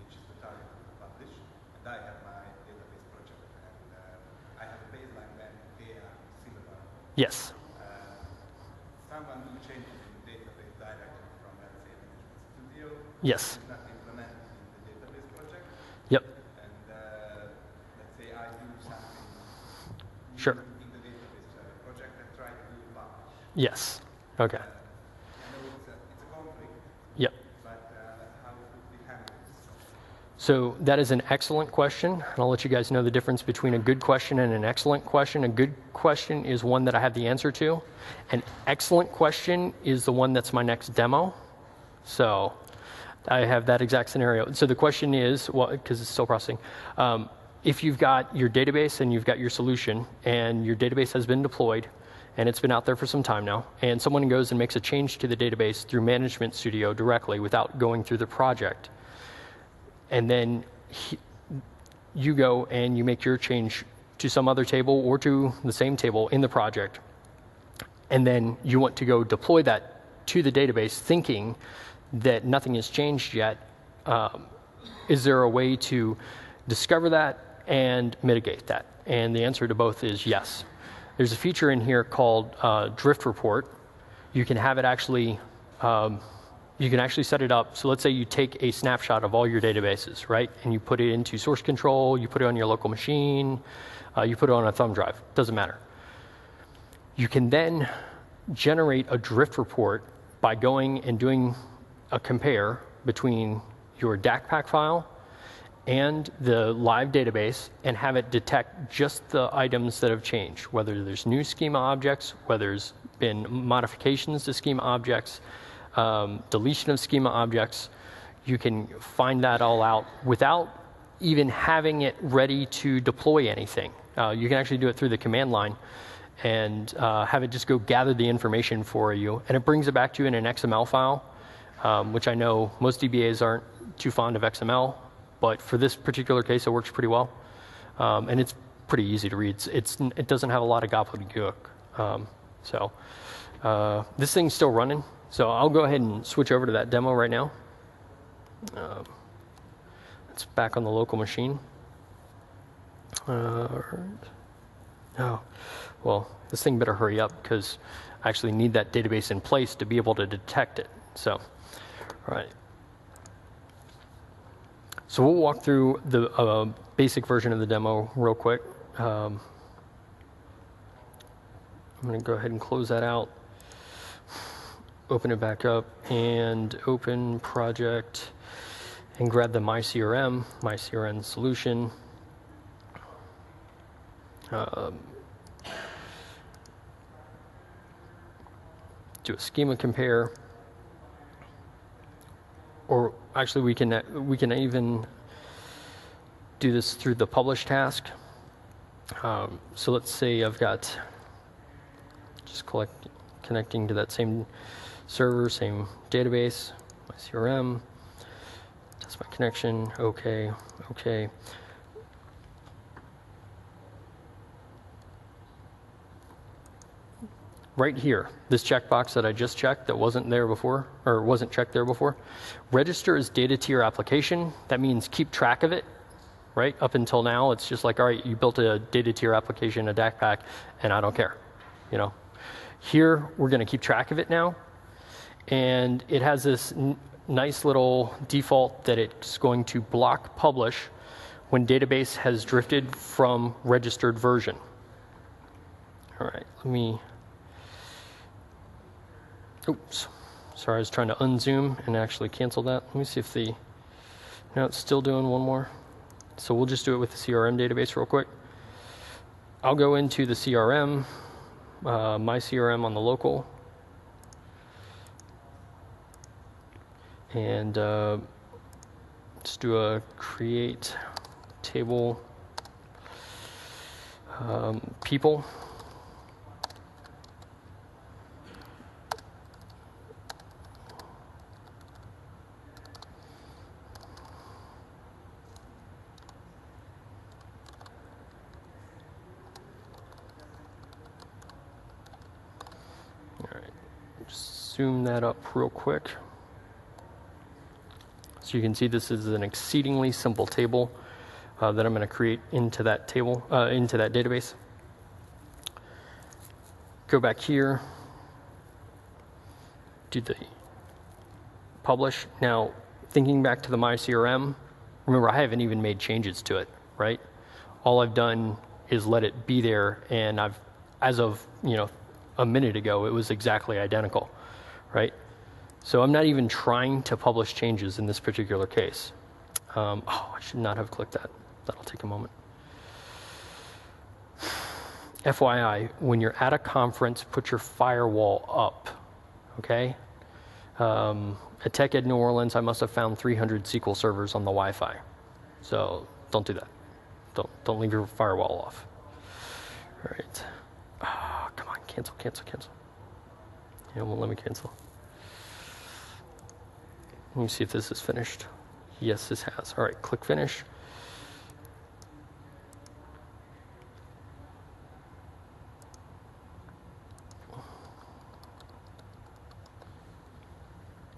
which is the target to publish, and I have my database project, and I have a baseline when they are similar. Yes. Someone who changes in the database directly from, let's say, Management Studio. Yes. Is not implemented in the database project. Yep. And let's say I do something Sure. in the database project and try to publish. Yes. Okay. I know it's a conflict. Yep. But how would we handle this? So that is an excellent question, and I'll let you guys know the difference between a good question and an excellent question. A good question is one that I have the answer to. An excellent question is the one that's my next demo. So I have that exact scenario. So the question is, well, because it's still processing, if you've got your database and you've got your solution, and your database has been deployed, and it's been out there for some time now, and someone goes and makes a change to the database through Management Studio directly without going through the project, and then you go and you make your change to some other table or to the same table in the project, and then you want to go deploy that to the database thinking that nothing has changed yet, is there a way to discover that and mitigate that? And the answer to both is yes. There's a feature in here called Drift Report. You can have it actually, you can actually set it up. So let's say you take a snapshot of all your databases, right? And you put it into source control, you put it on your local machine, you put it on a thumb drive, doesn't matter. You can then generate a drift report by going and doing a compare between your DAC pack file and the live database and have it detect just the items that have changed, whether there's new schema objects, whether there's been modifications to schema objects, deletion of schema objects. You can find that all out without even having it ready to deploy anything. You can actually do it through the command line and have it just go gather the information for you. And it brings it back to you in an XML file, which I know most DBAs aren't too fond of XML, but for this particular case, it works pretty well. And it's pretty easy to read. It doesn't have a lot of gobbledygook. This thing's still running. So I'll go ahead and switch over to that demo right now. It's back on the local machine. Oh, well, this thing better hurry up because I actually need that database in place to be able to detect it. So, all right. So we'll walk through the basic version of the demo real quick. I'm going to go ahead and close that out, open it back up, and open project, and grab the MyCRM solution. Do a schema compare, or actually we can even do this through the publish task. So let's say I've got just connecting to that same server, same database, my CRM. That's my connection. Okay. right here, this checkbox that I just checked that wasn't there before, or wasn't checked there before, register as data to your application. That means keep track of it, right? Up until now, it's just like, all right, you built a data to your application, a DAC pack, and I don't care, you know. Here, we're going to keep track of it now, and it has this nice little default that it's going to block publish when database has drifted from registered version. All right, let me, oops, sorry, I was trying to unzoom and actually cancel that. Let me see if no, it's still doing one more. So we'll just do it with the CRM database real quick. I'll go into the CRM, my CRM on the local, and let's do a create table people. All right, just zoom that up real quick. So you can see this is an exceedingly simple table that I'm going to create into that table, into that database. Go back here, do the publish. Now, thinking back to the My CRM, remember I haven't even made changes to it, right? All I've done is let it be there, and as of a minute ago, it was exactly identical, right? So I'm not even trying to publish changes in this particular case. Oh, I should not have clicked that. That'll take a moment. FYI, when you're at a conference, put your firewall up, okay? At TechEd New Orleans, I must have found 300 SQL servers on the Wi-Fi. So don't do that. Don't leave your firewall off. All right. Oh, come on, cancel. Yeah, it won't let me cancel. Let me see if this is finished. Yes, this has. All right, click finish.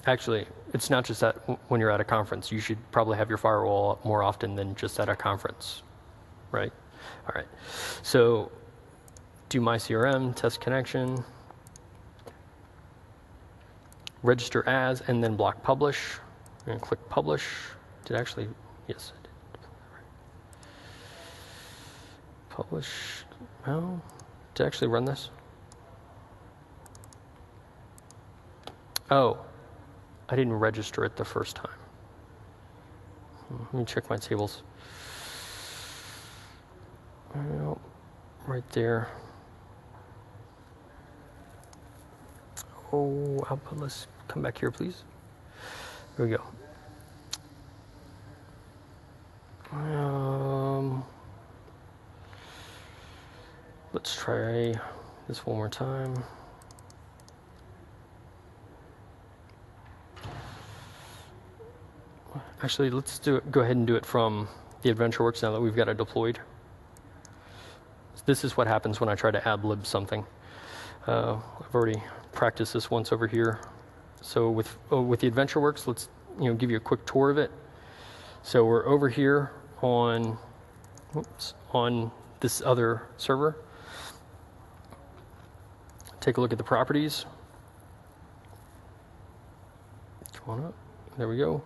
Actually, it's not just that when you're at a conference. You should probably have your firewall up more often than just at a conference, right? All right. So do my CRM, test connection, register as, and then block publish. And click publish. Did actually, yes, I did. Publish. Oh, did I actually run this? Oh, I didn't register it the first time. Let me check my tables. Well, right there. Oh, output, let's come back here, please. Here we go. Let's try this one more time. Actually, let's go ahead and do it from the AdventureWorks now that we've got it deployed. This is what happens when I try to ad-lib something. I've already practiced this once over here. So with the AdventureWorks, let's give you a quick tour of it. So we're over here on this other server. Take a look at the properties. Come on up. There we go.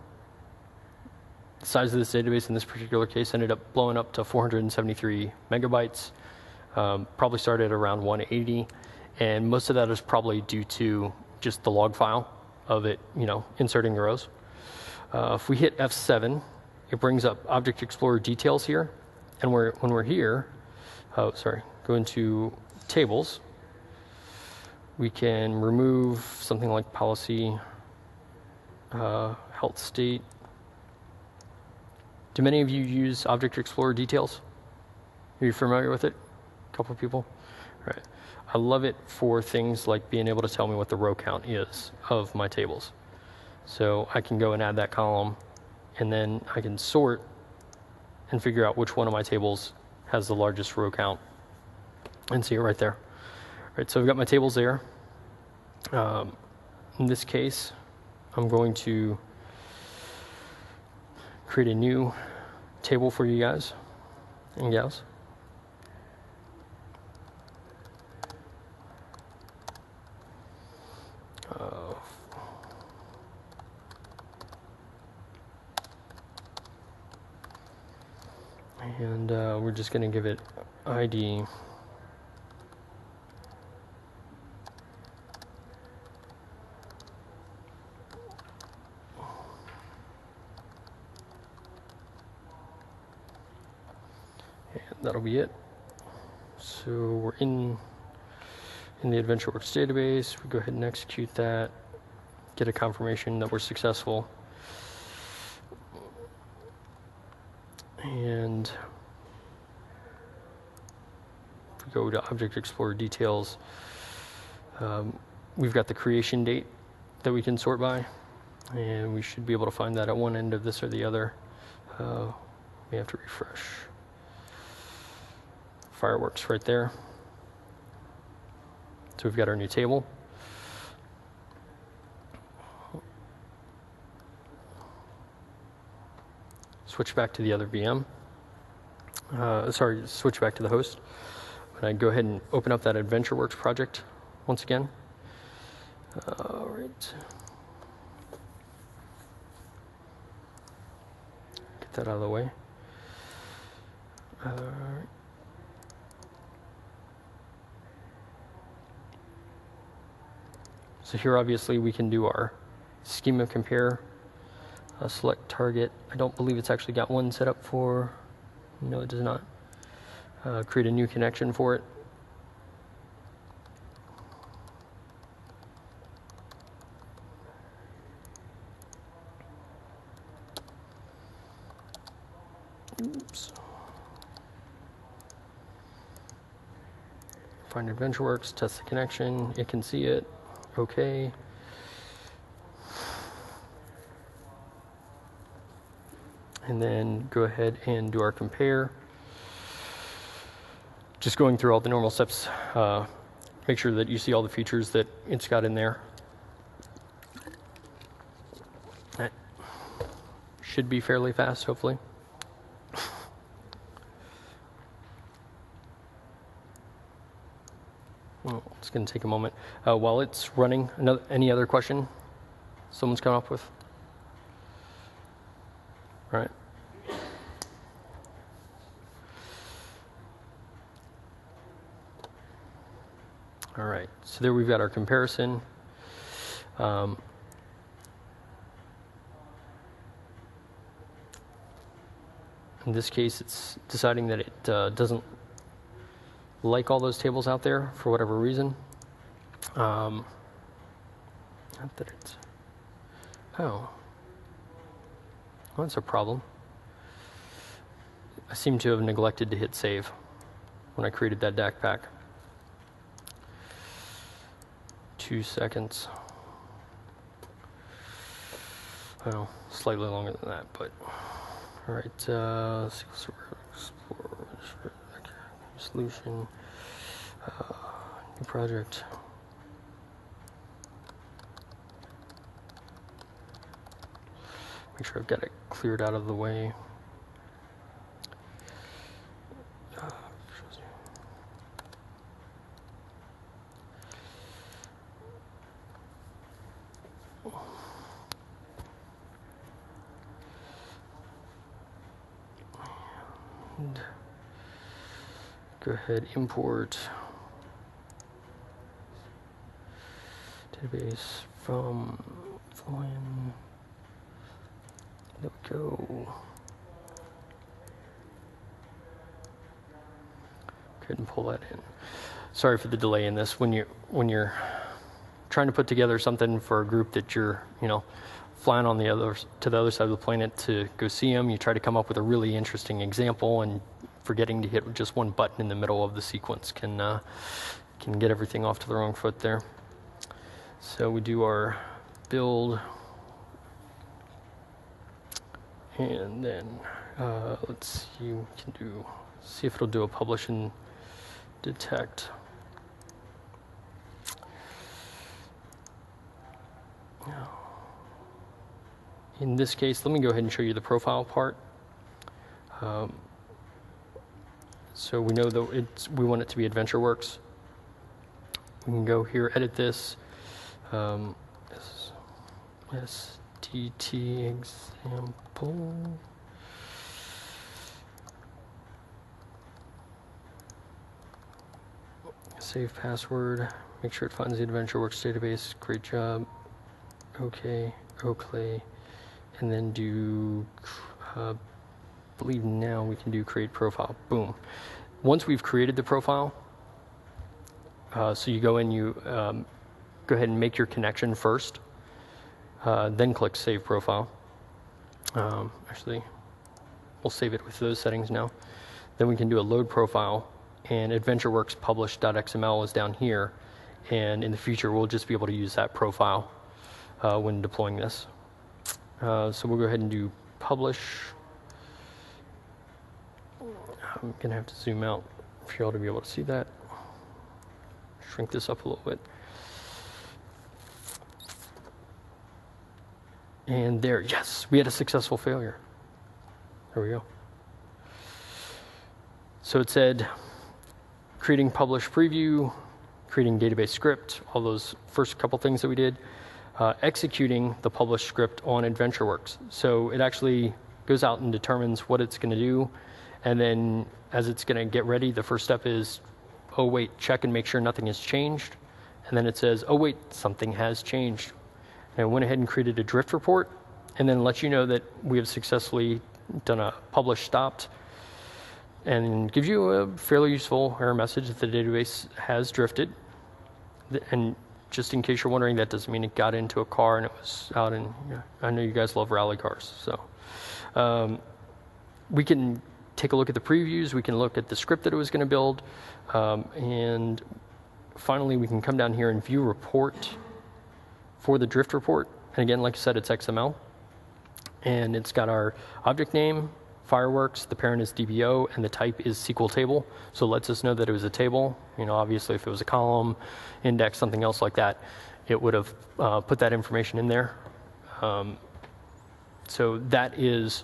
The size of this database in this particular case ended up blowing up to 473 megabytes. Probably started around 180, and most of that is probably due to just the log file of it, inserting the rows. If we hit F7, it brings up Object Explorer details here, and when we're here, go into tables. We can remove something like policy, health state. Do many of you use Object Explorer details? Are you familiar with it? A couple of people? All right. I love it for things like being able to tell me what the row count is of my tables. So I can go and add that column, and then I can sort and figure out which one of my tables has the largest row count, and see it right there. Right, so I've got my tables there. In this case, I'm going to create a new table for you guys and gals. And we're just going to give it ID. That'll be it. So we're in the AdventureWorks database. We go ahead and execute that, get a confirmation that we're successful. And if we go to Object Explorer details, we've got the creation date that we can sort by, and we should be able to find that at one end of this or the other. We have to refresh. Fireworks right there. So we've got our new table. Switch back to the other VM. Switch back to the host. And I go ahead and open up that AdventureWorks project once again. All right. Get that out of the way. All right. So here, obviously, we can do our schema compare, select target. I don't believe it's actually got one set up for, no, it does not. Create a new connection for it. Oops. Find AdventureWorks, test the connection, it can see it, okay. And then go ahead and do our compare. Just going through all the normal steps, make sure that you see all the features that it's got in there. That should be fairly fast, hopefully. Well, it's going to take a moment. While it's running, any other question someone's come up with? All right. All right, so there we've got our comparison. In this case, it's deciding that it doesn't like all those tables out there for whatever reason. Not that it's... Oh. Well, that's a problem. I seem to have neglected to hit save when I created that DAC pack. 2 seconds. Well, slightly longer than that, but all right. SQL Server Explorer solution, new project. Make sure I've got it cleared out of the way. And go ahead, import database from Florian. There we go. Go ahead and pull that in. Sorry for the delay in this. When you're trying to put together something for a group that you're, flying on to the other side of the planet to go see them, you try to come up with a really interesting example, and forgetting to hit just one button in the middle of the sequence can get everything off to the wrong foot there. So we do our build, and then let's see, we can see if it'll do a publish and detect. In this case, let me go ahead and show you the profile part. So we know that we want it to be AdventureWorks. We can go here, edit this. STT example. Save password. Make sure it finds the AdventureWorks database. Great job. Okay. Okay. And then do, I believe now we can do create profile. Boom. Once we've created the profile, so you go in, you go ahead and make your connection first, then click Save Profile. Actually, we'll save it with those settings now. Then we can do a load profile, and AdventureWorks publish.xml is down here, and in the future we'll just be able to use that profile when deploying this. So we'll go ahead and do publish. I'm going to have to zoom out for you all to be able to see that. Shrink this up a little bit. And there, yes, we had a successful failure. There we go. So it said creating publish preview, creating database script, all those first couple things that we did, executing the publish script on AdventureWorks. So it actually goes out and determines what it's going to do. And then as it's going to get ready, the first step is, oh, wait, check and make sure nothing has changed. And then it says, oh, wait, something has changed. And I went ahead and created a drift report and then let you know that we have successfully done a publish stopped, and gives you a fairly useful error message that the database has drifted. And just in case you're wondering, that doesn't mean it got into a car and it was out in, I know you guys love rally cars. So we can take a look at the previews, we can look at the script that it was going to build, and finally we can come down here and view report for the drift report. And again, like I said, it's XML. And it's got our object name, fireworks, the parent is DBO, and the type is SQL table. So it lets us know that it was a table. You know, obviously if it was a column, index, something else like that, it would have put that information in there. So that is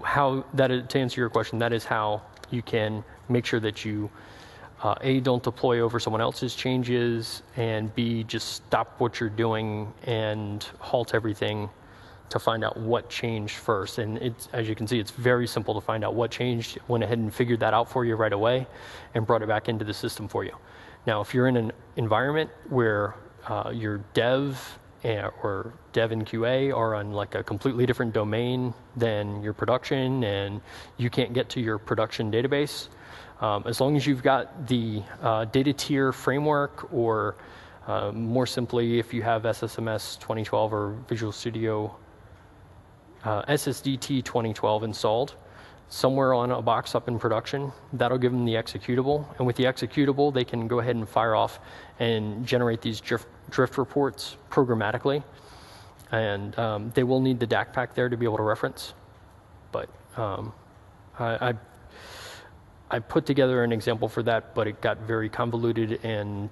how, to answer your question, that is how you can make sure that you A, don't deploy over someone else's changes, and B, just stop what you're doing and halt everything to find out what changed first. And it's, as you can see, it's very simple to find out what changed. Went ahead and figured that out for you right away and brought it back into the system for you. Now, if you're in an environment where your dev or dev and QA are on like a completely different domain than your production, and you can't get to your production database, as long as you've got the data tier framework, or more simply, if you have SSMS 2012 or Visual Studio SSDT 2012 installed, somewhere on a box up in production, that'll give them the executable. And with the executable, they can go ahead and fire off and generate these drift reports programmatically. And they will need the DAC pack there to be able to reference. But I put together an example for that, but it got very convoluted and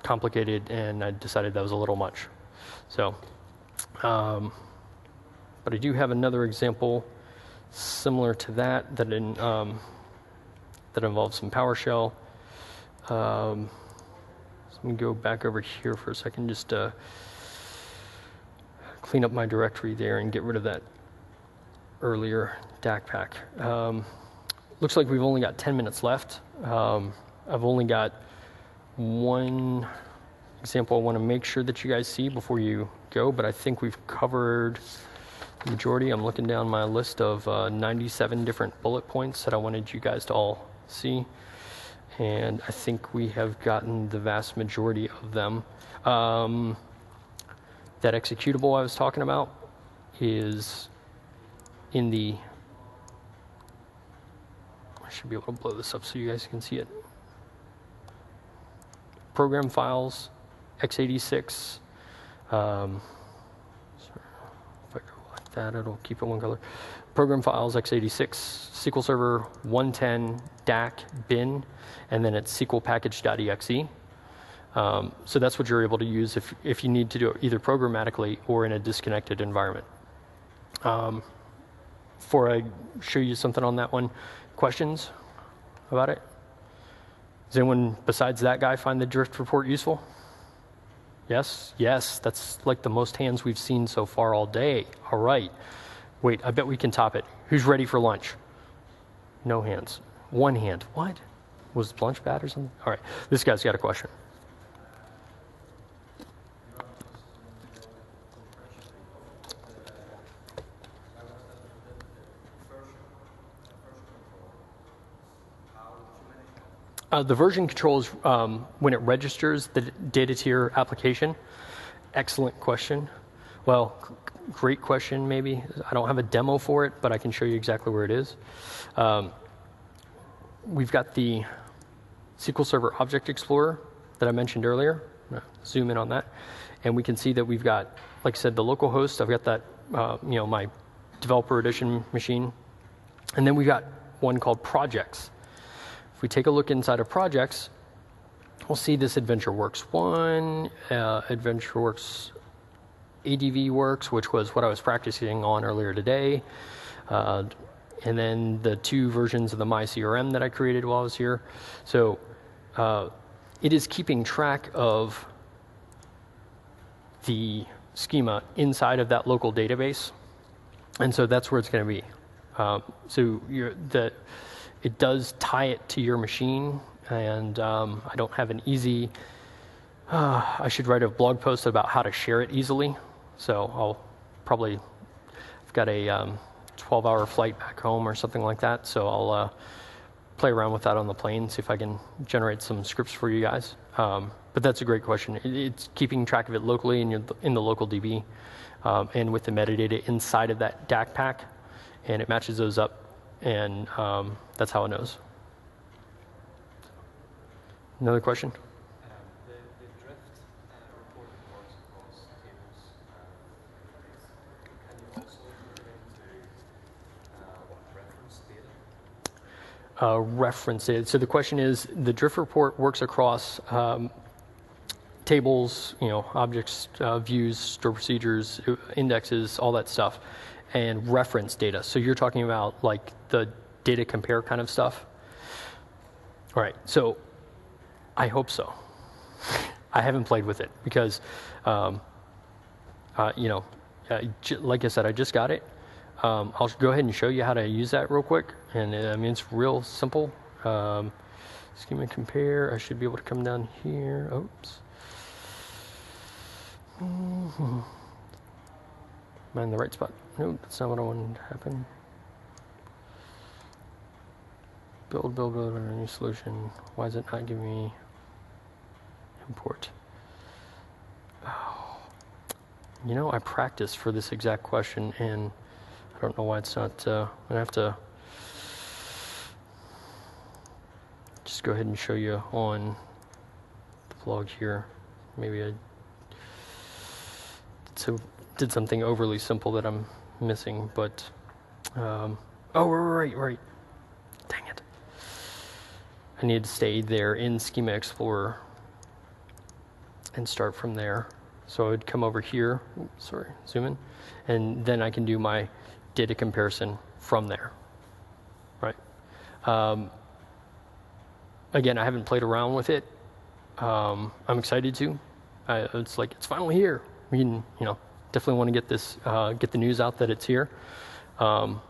complicated, and I decided that was a little much. So, but I do have another example similar to that that involves some PowerShell. So let me go back over here for a second, just to clean up my directory there and get rid of that earlier DAC pack. Looks like we've only got 10 minutes left. I've only got one example I want to make sure that you guys see before you go, but I think we've covered the majority. I'm looking down my list of 97 different bullet points that I wanted you guys to all see, and I think we have gotten the vast majority of them. That executable I was talking about is in the, I should be able to blow this up so you guys can see it. Program files, x86. Sorry, if I go like that, it'll keep it one color. Program files, x86, SQL Server 110, DAC, bin, and then it's SQL package.exe. So that's what you're able to use if you need to do it either programmatically or in a disconnected environment. Before I show you something on that one, questions about it? Does anyone besides that guy find the drift report useful? Yes? Yes, that's like the most hands we've seen so far all day. All right. Wait, I bet we can top it. Who's ready for lunch? No hands. One hand. What? Was lunch bad or something? All right, this guy's got a question. The version control is when it registers the data tier application. Excellent question. Well, great question, maybe. I don't have a demo for it, but I can show you exactly where it is. We've got the SQL Server Object Explorer that I mentioned earlier. I'm gonna zoom in on that. And we can see that we've got, like I said, the local host. I've got that, my developer edition machine. And then we've got one called projects. If we take a look inside of projects, we'll see this AdventureWorks 1, AdventureWorks ADV Works, which was what I was practicing on earlier today. And then the 2 versions of the MyCRM that I created while I was here. So it is keeping track of the schema inside of that local database. And so that's where it's going to be. It does tie it to your machine, and I don't have an easy, I should write a blog post about how to share it easily. So I've got a 12-hour flight back home or something like that, so I'll play around with that on the plane, see if I can generate some scripts for you guys. But that's a great question. It's keeping track of it locally in the local DB, and with the metadata inside of that DAC pack, and it matches those up, and that's how it knows. Another question? The drift report works across tables. Can you also turn into reference data? Reference data. So the question is, the drift report works across tables, objects, views, store procedures, indexes, all that stuff, and reference data. So you're talking about like the data compare kind of stuff? All right, so I hope so. I haven't played with it because, like I said, I just got it. I'll go ahead and show you how to use that real quick. And it's real simple. Schema compare, I should be able to come down here. Oops. Am I in the right spot? Nope, that's not what I wanted to happen. Build a new solution. Why is it not giving me import? Oh. I practiced for this exact question, and I don't know why it's not. I'm going to have to just go ahead and show you on the vlog here. Maybe I did something overly simple that I'm missing, but right. Dang it. I need to stay there in Schema Explorer and start from there. So I would come over here, zoom in, and then I can do my data comparison from there, right? Again, I haven't played around with it. I'm excited to. It's like, it's finally here. We can, definitely want to get this, get the news out that it's here. And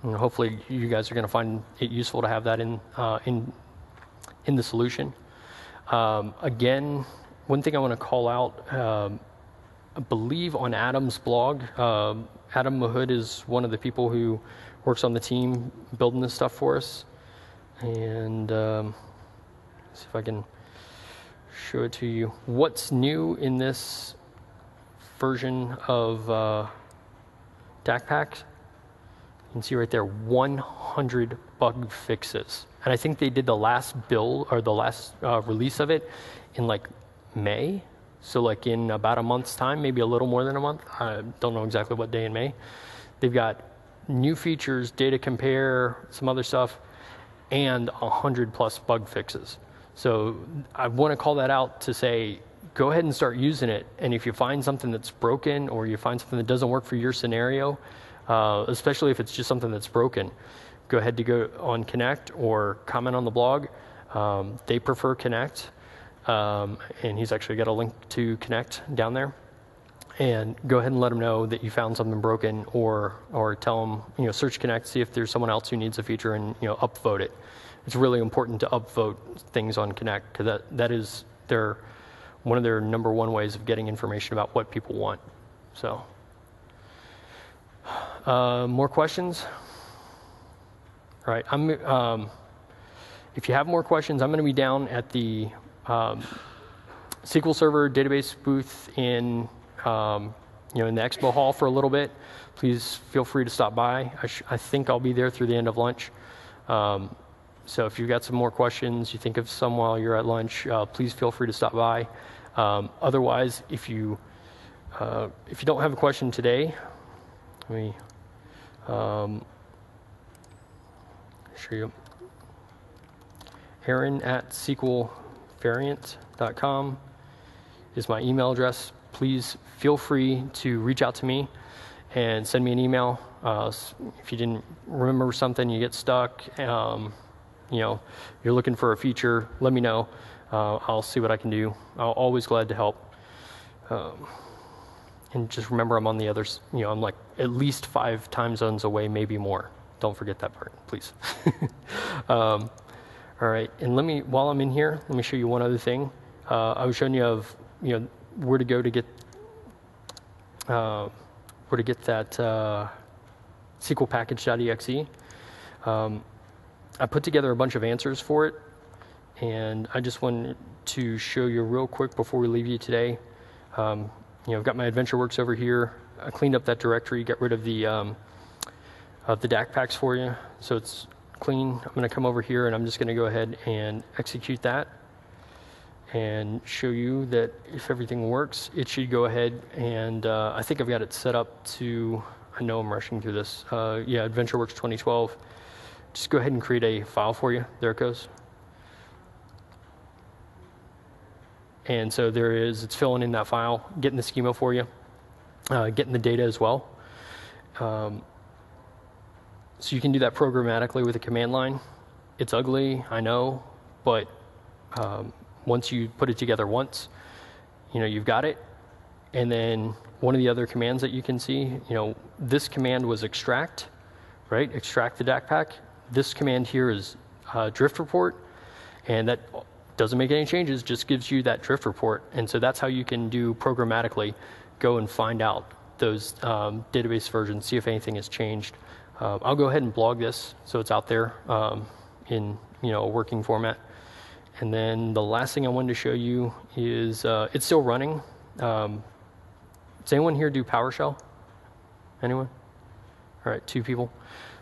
hopefully you guys are going to find it useful to have that in the solution. Again, one thing I want to call out, I believe on Adam's blog, Adam Mahood is one of the people who works on the team building this stuff for us. And see if I can show it to you. What's new in this version of DAC? You can see right there, 100 bug fixes. And I think they did the last build or the last release of it in like May. So like in about a month's time, maybe a little more than a month. I don't know exactly what day in May. They've got new features, data compare, some other stuff, and 100+ bug fixes. So I want to call that out to say, go ahead and start using it. And if you find something that's broken or you find something that doesn't work for your scenario, especially if it's just something that's broken, go ahead to go on Connect or comment on the blog. They prefer Connect, and he's actually got a link to Connect down there. And go ahead and let them know that you found something broken, or tell them, search Connect, see if there's someone else who needs a feature, and upvote it. It's really important to upvote things on Connect, because that is one of their number one ways of getting information about what people want. So, more questions? All right. If you have more questions, I'm going to be down at the SQL Server database booth in in the expo hall for a little bit. Please feel free to stop by. I think I'll be there through the end of lunch. So if you've got some more questions, you think of some while you're at lunch, please feel free to stop by. Otherwise, if you don't have a question today, let me show you. Aaron at SQLvariant.com is my email address. Please feel free to reach out to me and send me an email. If you didn't remember something, you get stuck, you're looking for a feature, let me know. I'll see what I can do. I'm always glad to help. And just remember, I'm on the others. I'm like at least 5 time zones away, maybe more. Don't forget that part, please. All right, and while I'm in here, let me show you one other thing. I was showing you where to go to get that SQL package.exe. I put together a bunch of answers for it, and I just wanted to show you real quick before we leave you today. I've got my AdventureWorks over here. I cleaned up that directory, got rid of the DAC packs for you, so it's clean. I'm going to come over here, and I'm just going to go ahead and execute that and show you that if everything works, it should go ahead and I think I've got it set up to, I know I'm rushing through this. AdventureWorks 2012. Just go ahead and create a file for you. There it goes. And so there it is. It's filling in that file, getting the schema for you, getting the data as well. So you can do that programmatically with a command line. It's ugly, I know, but once you put it together once, you've got it. And then one of the other commands that you can see, this command was extract, right? Extract the DAC pack. This command here is drift report, and that doesn't make any changes, just gives you that drift report. And so that's how you can do programmatically, go and find out those database versions, see if anything has changed. I'll go ahead and blog this so it's out there in a working format. And then the last thing I wanted to show you is it's still running. Does anyone here do PowerShell? Anyone? All right, 2 people,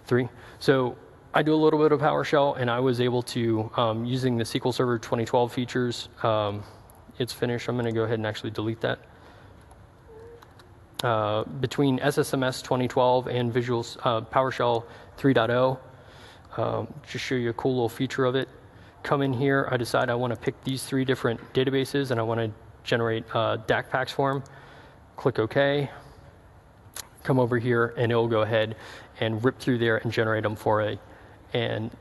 3. So I do a little bit of PowerShell, and I was able to, using the SQL Server 2012 features, it's finished. I'm going to go ahead and actually delete that. Between SSMS 2012 and PowerShell 3.0, just show you a cool little feature of it. Come in here, I decide I want to pick these 3 different databases, and I want to generate DAC packs for them. Click OK. Come over here, and it'll go ahead and rip through there and generate them for a. And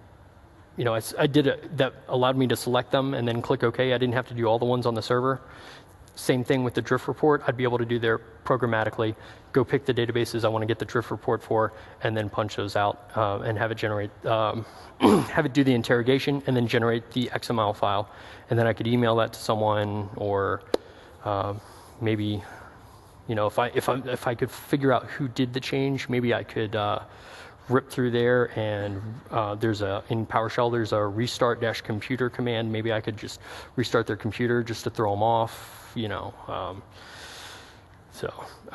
I did it, that allowed me to select them and then click OK. I didn't have to do all the ones on the server. Same thing with the drift report. I'd be able to do there programmatically, go pick the databases I want to get the drift report for, and then punch those out and have it generate, have it do the interrogation and then generate the XML file. And then I could email that to someone, or maybe, if I could figure out who did the change, maybe I could rip through there, and in PowerShell there's a restart-computer command. Maybe I could just restart their computer just to throw them off.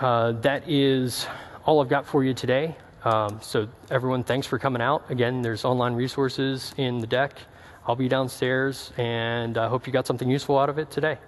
That is all I've got for you today. So everyone, thanks for coming out. Again, there's online resources in the deck. I'll be downstairs, and I hope you got something useful out of it today.